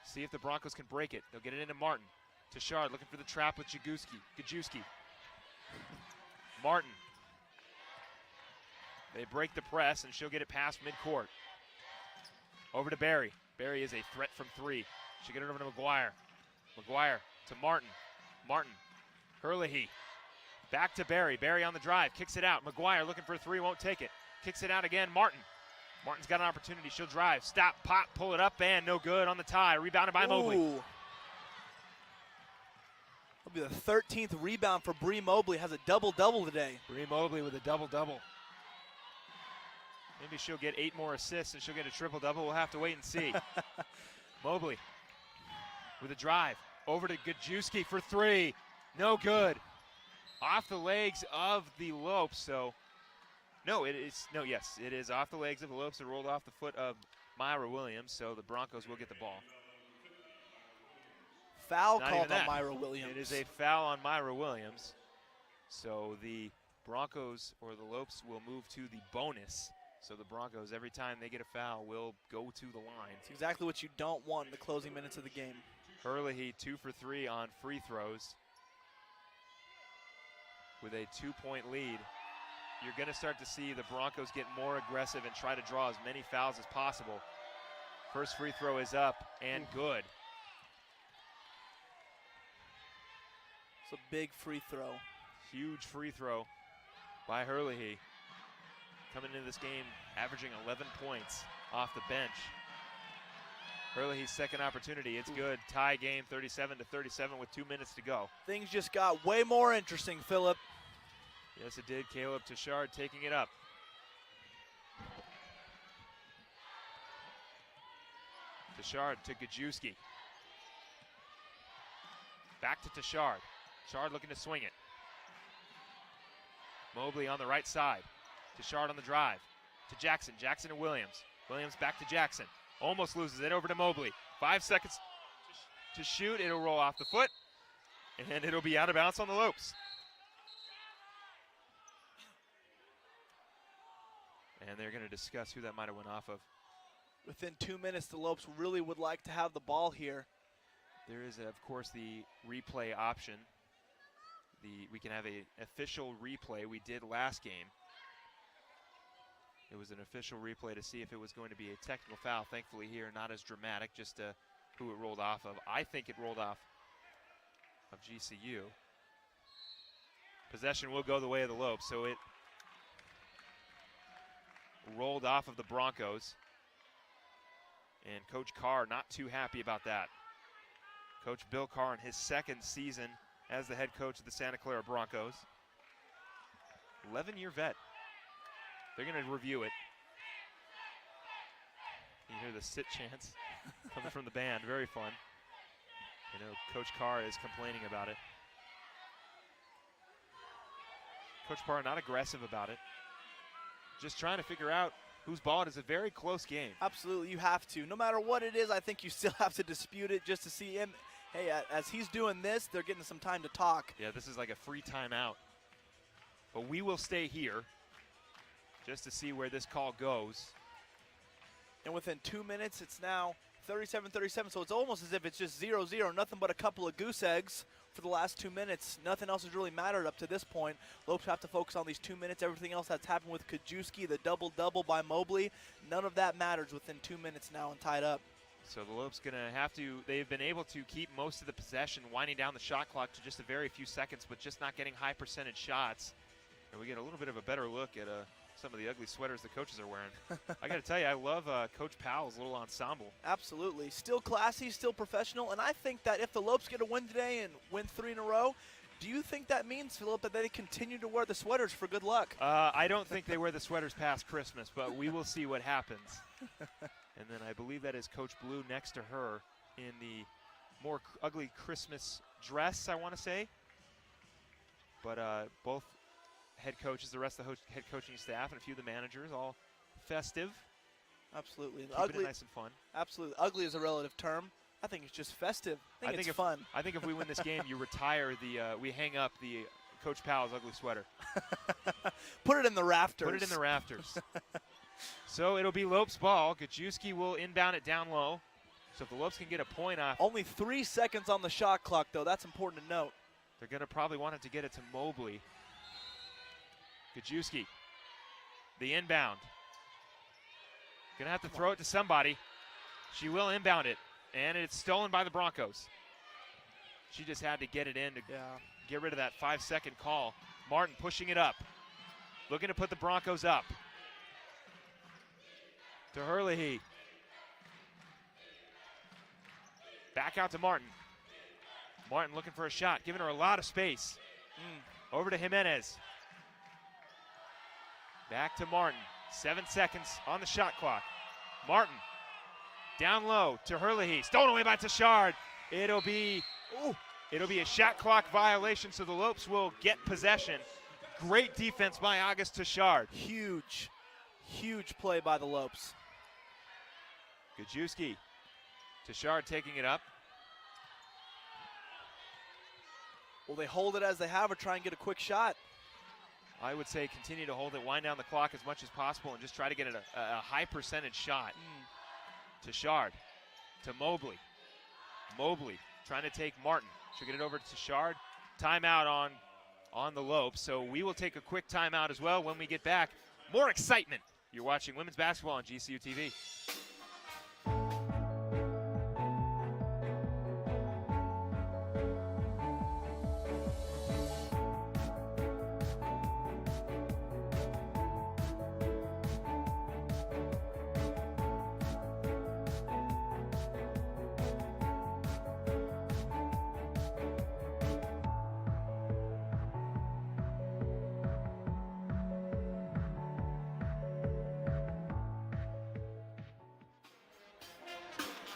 See if the Broncos can break it. They'll get it into Martin. Tashard looking for the trap with Gajewski. Martin. They break the press, and she'll get it past midcourt. Over to Barry. Barry is a threat from 3. She'll get it over to McGuire. McGuire to Martin. Martin. Herlihy. Back to Barry. Barry on the drive. Kicks it out. McGuire looking for a 3. Won't take it. Kicks it out again. Martin. Martin's got an opportunity. She'll drive. Stop. Pop. Pull it up. And no good on the tie. Rebounded by Mobley. That'll be the 13th rebound for Bree Mobley. Has a double-double today. Bree Mobley with a double-double. Maybe she'll get 8 more assists and she'll get a triple-double. We'll have to wait and see. Mobley with a drive. Over to Gajewski for 3. No good. Off the legs of the Lopes. So, yes, it is off the legs of the Lopes. It rolled off the foot of Myra Williams. So the Broncos will get the ball. Foul called on Myra Williams. It is a foul on Myra Williams. So the Broncos or the Lopes will move to the bonus. So the Broncos, every time they get a foul, will go to the line. It's exactly what you don't want in the closing minutes of the game. Herlihy 2 for 3 on free throws. With a 2-point lead, you're going to start to see the Broncos get more aggressive and try to draw as many fouls as possible. First free throw is up and good. It's a big free throw. Huge free throw by Herlihy. Coming into this game, averaging 11 points off the bench. Hurley's second opportunity. It's good. Tie game, 37-37 with 2 minutes to go. Things just got way more interesting, Philip. Yes, it did. Caleb Tashard taking it up. Tashard to Gajewski. Back to Tashard. Tashard looking to swing it. Mobley on the right side. Tashard on the drive. To Jackson. Jackson to Williams. Williams back to Jackson. Almost loses it over to Mobley. 5 seconds to shoot. It'll roll off the foot. And it'll be out of bounds on the Lopes. And they're going to discuss who that might have went off of. Within 2 minutes, the Lopes really would like to have the ball here. There is, of course, the replay option. We can have an official replay. We did last game. It was an official replay to see if it was going to be a technical foul. Thankfully here, not as dramatic, just who it rolled off of. I think it rolled off of GCU. Possession will go the way of the Lopes, so it rolled off of the Broncos. And Coach Carr not too happy about that. Coach Bill Carr in his second season as the head coach of the Santa Clara Broncos. 11-year vet. They're going to review it. You hear the sit chants coming from the band. Very fun. You know, Coach Carr is complaining about it. Coach Carr not aggressive about it. Just trying to figure out whose ball it is. A very close game. Absolutely, you have to. No matter what it is, I think you still have to dispute it just to see him. Hey, as he's doing this, they're getting some time to talk. Yeah, this is like a free timeout. But we will stay here just to see where this call goes. And within 2 minutes, it's now 37-37, so it's almost as if it's just 0-0, nothing but a couple of goose eggs for the last 2 minutes. Nothing else has really mattered up to this point. Lopes have to focus on these 2 minutes. Everything else that's happened with Kajewski, the double-double by Mobley, none of that matters within 2 minutes now and tied up. So the Lopes going to have to, they've been able to keep most of the possession, winding down the shot clock to just a very few seconds, but just not getting high percentage shots. And we get a little bit of a better look at some of the ugly sweaters the coaches are wearing. I got to tell you, I love Coach Powell's little ensemble. Absolutely. Still classy, still professional, and I think that if the Lopes get a win today and win 3 in a row, do you think that means, Philip, that they continue to wear the sweaters for good luck? I don't think they wear the sweaters past Christmas, but we will see what happens. And then I believe that is Coach Blue next to her in the more ugly Christmas dress, I want to say. But both head coaches, the rest of the head coaching staff, and a few of the managers, all festive. Absolutely. Keeping Ugly, it nice and fun. Absolutely. Ugly is a relative term. I think it's just festive. I think it's fun. I think if we win this game, you retire we hang up the Coach Powell's ugly sweater. Put it in the rafters. Put it in the rafters. So it'll be Lopes ball. Gajewski will inbound it down low. So if the Lopes can get a point off. Only 3 seconds on the shot clock, though. That's important to note. They're going to probably want it to get it to Mobley. Gajewski, the inbound. Going to have to throw it to somebody. She will inbound it, and it's stolen by the Broncos. She just had to get it in to get rid of that 5-second call. Martin pushing it up, looking to put the Broncos up. To Hurley. Back out to Martin. Martin looking for a shot, giving her a lot of space. Over to Jimenez. Back to Martin. 7 seconds on the shot clock. Martin down low to Hurley. Stolen away by Tashard. It'll be a shot clock violation, so the Lopes will get possession. Great defense by August Tashard. Huge play by the Lopes. Gajewski. Tashard taking it up. Will they hold it as they have or try and get a quick shot? I would say continue to hold it, wind down the clock as much as possible, and just try to get a high percentage shot. Tashard to Mobley. Mobley trying to take Martin. She'll get it over to Tashard. Timeout on the Lopes. So we will take a quick timeout as well. When we get back, more excitement. You're watching women's basketball on GCU TV.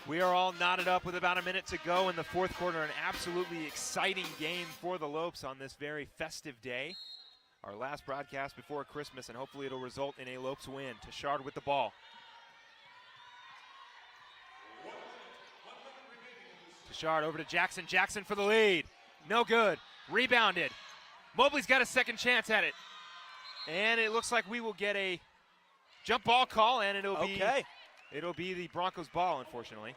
We are all knotted up with about a minute to go in the fourth quarter. An absolutely exciting game for the Lopes on this very festive day. Our last broadcast before Christmas, and hopefully it'll result in a Lopes win. Tashard with the ball. Tashard over to Jackson. Jackson for the lead. No good. Rebounded. Mobley's got a second chance at it. And it looks like we will get a jump ball call, and it'll be the Broncos' ball, unfortunately.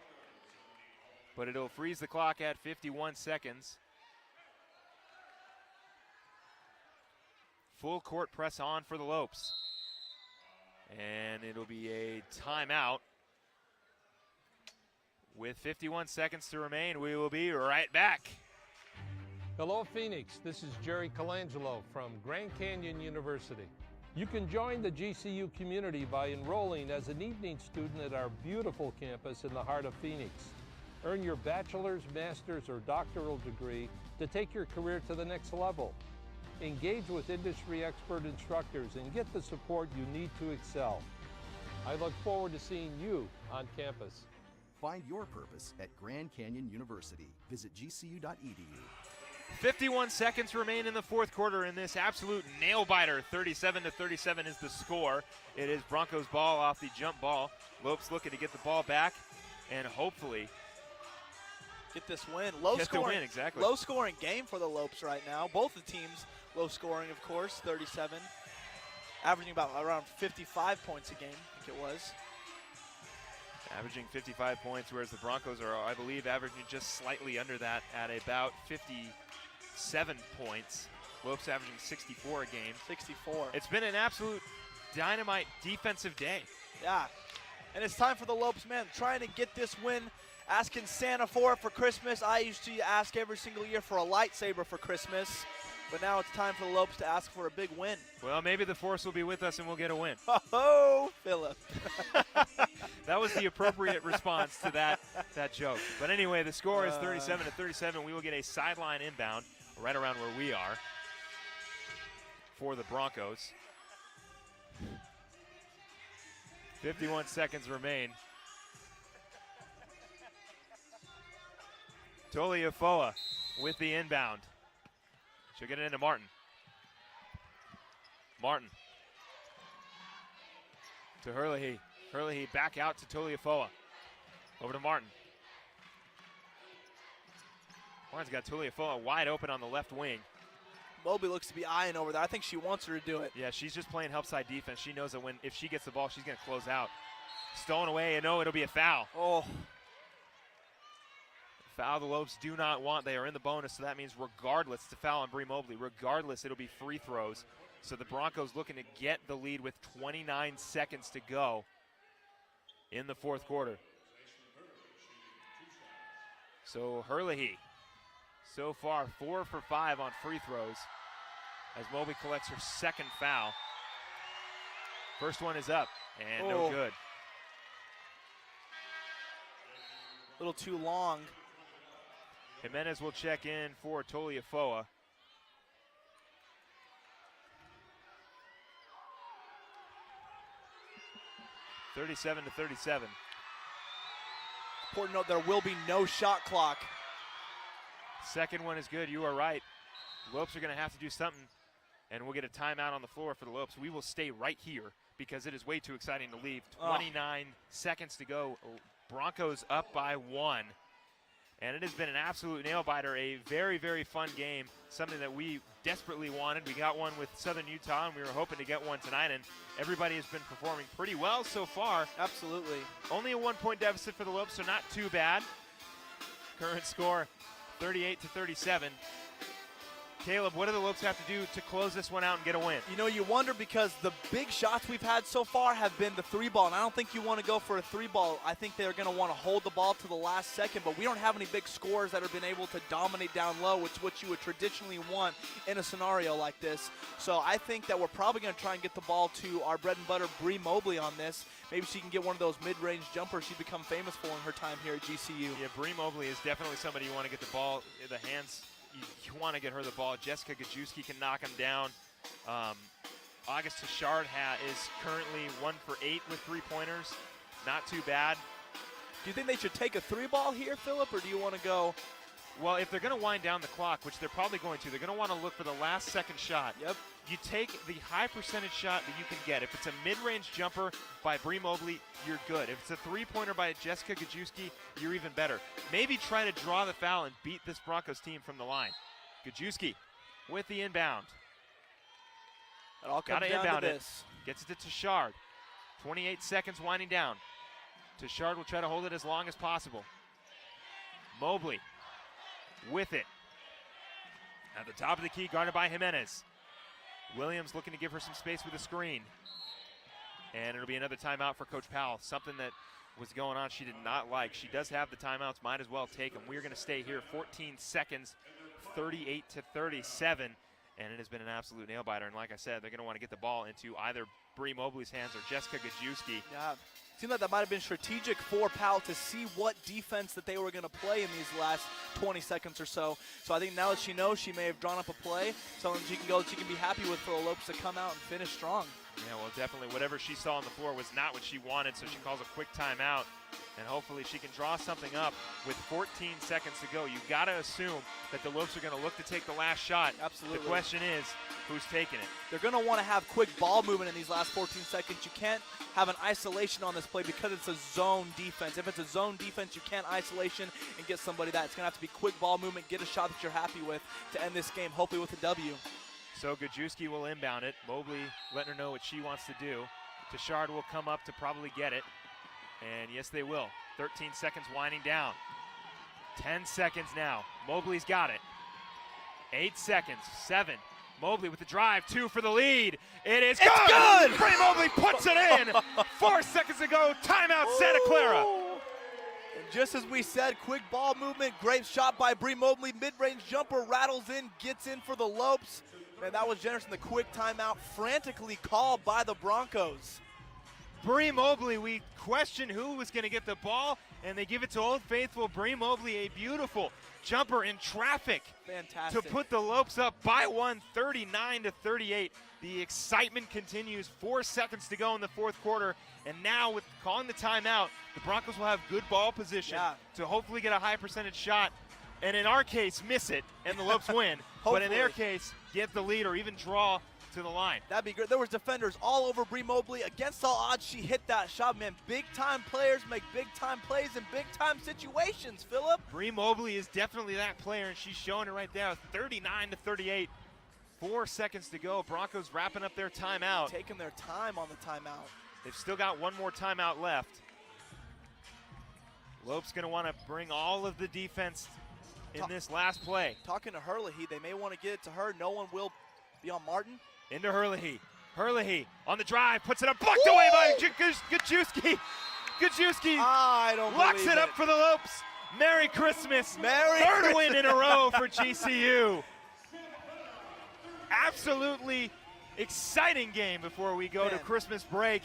But it'll freeze the clock at 51 seconds. Full court press on for the Lopes. And it'll be a timeout. With 51 seconds to remain, we will be right back. Hello, Phoenix. This is Jerry Colangelo from Grand Canyon University. You can join the GCU community by enrolling as an evening student at our beautiful campus in the heart of Phoenix. Earn your bachelor's, master's, or doctoral degree to take your career to the next level. Engage with industry expert instructors and get the support you need to excel. I look forward to seeing you on campus. Find your purpose at Grand Canyon University. Visit gcu.edu. 51 seconds remain in the fourth quarter in this absolute nail-biter. 37-37 is the score. It is Broncos' ball off the jump ball. Lopes looking to get the ball back and hopefully get this win. Exactly. Low scoring game for the Lopes right now. Both the teams low scoring, of course. 37, averaging about around 55 points a game, I think it was. Averaging 55 points, whereas the Broncos are, I believe, averaging just slightly under that at about 57 points. Lopes averaging 64 a game. 64. It's been an absolute dynamite defensive day. Yeah, and it's time for the Lopes, man, trying to get this win. Asking Santa for it for Christmas. I used to ask every single year for a lightsaber for Christmas, but now it's time for the Lopes to ask for a big win. Well, maybe the Force will be with us and we'll get a win. Oh, Philip. That was the appropriate response to that joke. But anyway, the score is 37-37. We will get a sideline inbound right around where we are for the Broncos. 51 seconds remain. Toliafoa with the inbound. She'll get it into Martin. Martin to Herlihy. Herlihy back out to Toliafoa. Over to Martin. Martin's got Toliafoa wide open on the left wing. Mobley looks to be eyeing over there. I think she wants her to do it. Yeah, she's just playing help side defense. She knows that if she gets the ball, she's going to close out. Stolen away, and no, it'll be a foul. Oh. Foul the Lopes do not want. They are in the bonus, so that means regardless, it's a foul on Bree Mobley. Regardless, it'll be free throws. So the Broncos looking to get the lead with 29 seconds to go in the fourth quarter. So Herlihy, so far 4 for 5 on free throws as Mobley collects her second foul. First one is up, and no good. A little too long. Jimenez will check in for Toliafoa. (37-37). Important note, there will be no shot clock. Second one is good. You are right. Lopes are going to have to do something, and we'll get a timeout on the floor for the Lopes. We will stay right here because it is way too exciting to leave. 29 seconds to go. Broncos up by 1. And it has been an absolute nail-biter, a very, very fun game, something that we desperately wanted. We got one with Southern Utah, and we were hoping to get one tonight, and everybody has been performing pretty well so far. Absolutely. Only a 1-point deficit for the Lopes, so not too bad. Current score, 38-37. Caleb, what do the Lopes have to do to close this one out and get a win? You know, you wonder because the big shots we've had so far have been the 3-ball, and I don't think you want to go for a 3-ball. I think they're going to want to hold the ball to the last second, but we don't have any big scores that have been able to dominate down low, which is what you would traditionally want in a scenario like this. So I think that we're probably going to try and get the ball to our bread and butter, Bree Mobley, on this. Maybe she can get one of those mid-range jumpers she's become famous for in her time here at GCU. Yeah, Bree Mobley is definitely somebody you want to get the ball in the hands. You want to get her the ball. Jessica Gajewski can knock him down. August Tashard is currently 1 for 8 with 3-pointers. Not too bad. Do you think they should take a 3-ball here, Philip, or do you want to go? Well, if they're going to wind down the clock, which they're probably going to, they're going to want to look for the last second shot. Yep. You take the high percentage shot that you can get. If it's a mid-range jumper by Bree Mobley, you're good. If it's a three-pointer by Jessica Gajewski, you're even better. Maybe try to draw the foul and beat this Broncos team from the line. Gajewski with the inbound. It all comes Gotta down inbound to it. this. Gets it to Tashard. 28 seconds winding down. Tashard will try to hold it as long as possible. Mobley with it. At the top of the key, guarded by Jimenez. Williams looking to give her some space with a screen. And it'll be another timeout for Coach Powell. Something that was going on she did not like. She does have the timeouts, might as well take them. We're going to stay here 14 seconds, 38-37. And it has been an absolute nail-biter. And like I said, they're going to want to get the ball into either Bree Mobley's hands or Jessica Gajewski. Yeah. Seemed like that might have been strategic for Powell to see what defense that they were going to play in these last 20 seconds or so. So I think now that she knows, she may have drawn up a play, something she can be happy with for the Lopes to come out and finish strong. Yeah, well, definitely whatever she saw on the floor was not what she wanted, so she calls a quick timeout, and hopefully she can draw something up with 14 seconds to go. You've got to assume that the Lopes are going to look to take the last shot. Absolutely. The question is, who's taking it? They're going to want to have quick ball movement in these last 14 seconds. You can't have an isolation on this play because it's a zone defense. If it's a zone defense, you can't isolation and get somebody that. It's going to have to be quick ball movement, get a shot that you're happy with to end this game, hopefully with a W. So Gajewski will inbound it. Mobley letting her know what she wants to do. Tashard will come up to probably get it. And yes, they will. 13 seconds winding down. 10 seconds now. Mobley's got it. 8 seconds. 7. Mobley with the drive. 2 for the lead. It is good! Bree Mobley puts it in. 4 seconds to go. Timeout Santa Clara. And just as we said, quick ball movement. Great shot by Bree Mobley. Mid-range jumper rattles in, gets in for the Lopes. And that was generous in the quick timeout, frantically called by the Broncos. Bree Mobley, we questioned who was going to get the ball, and they give it to Old Faithful Bree Mobley, a beautiful jumper in traffic. Fantastic. To put the Lopes up by 1, 39-38. The excitement continues. 4 seconds to go in the fourth quarter, and now with calling the timeout, the Broncos will have good ball position to hopefully get a high percentage shot, and in our case, miss it, and the Lopes win. But in their case, get the lead or even draw to the line. That'd be good. There was defenders all over Bree Mobley. Against all odds, she hit that shot, man. Big-time players make big-time plays in big-time situations, Philip. Bree Mobley is definitely that player, and she's showing it right there. 39-38. 4 seconds to go. Broncos wrapping up their timeout. Taking their time on the timeout. They've still got one more timeout left. Lopes going to want to bring all of the defense in this last play. Talking to Herlihy, they may want to get it to her. No one will be on Martin. Into Herlihy. Herlihy on the drive, puts it up, blocked away by Gajewski. Gajewski locks it up for the Lopes. Merry Christmas. Third win in a row for GCU. Absolutely exciting game before we go to Christmas break.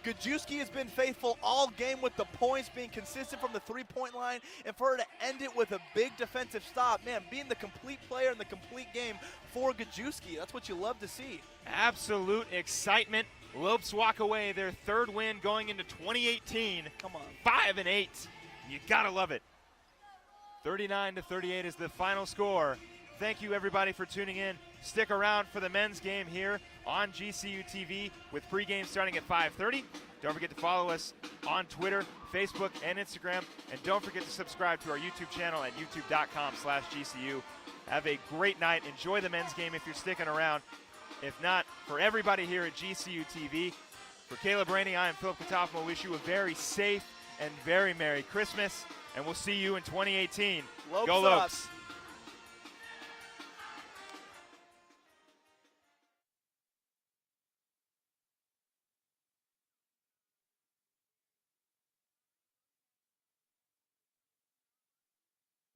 Gajewski has been faithful all game with the points, being consistent from the three-point line, and for her to end it with a big defensive stop, man, being the complete player in the complete game for Gajewski. That's what you love to see. Absolute excitement. Lopes walk away their third win going into 2018. Come on. 5-8. You gotta love it. 39-38 is the final score. Thank you everybody for tuning in. Stick around for the men's game here on GCU TV with pregame starting at 5:30. Don't forget to follow us on Twitter, Facebook, and Instagram. And don't forget to subscribe to our YouTube channel at youtube.com/GCU. Have a great night. Enjoy the men's game if you're sticking around. If not, for everybody here at GCU TV, for Caleb Rainey, I am Philip Katofmo. Wish you a very safe and very Merry Christmas. And we'll see you in 2018. Lopes Go Lopes. Up.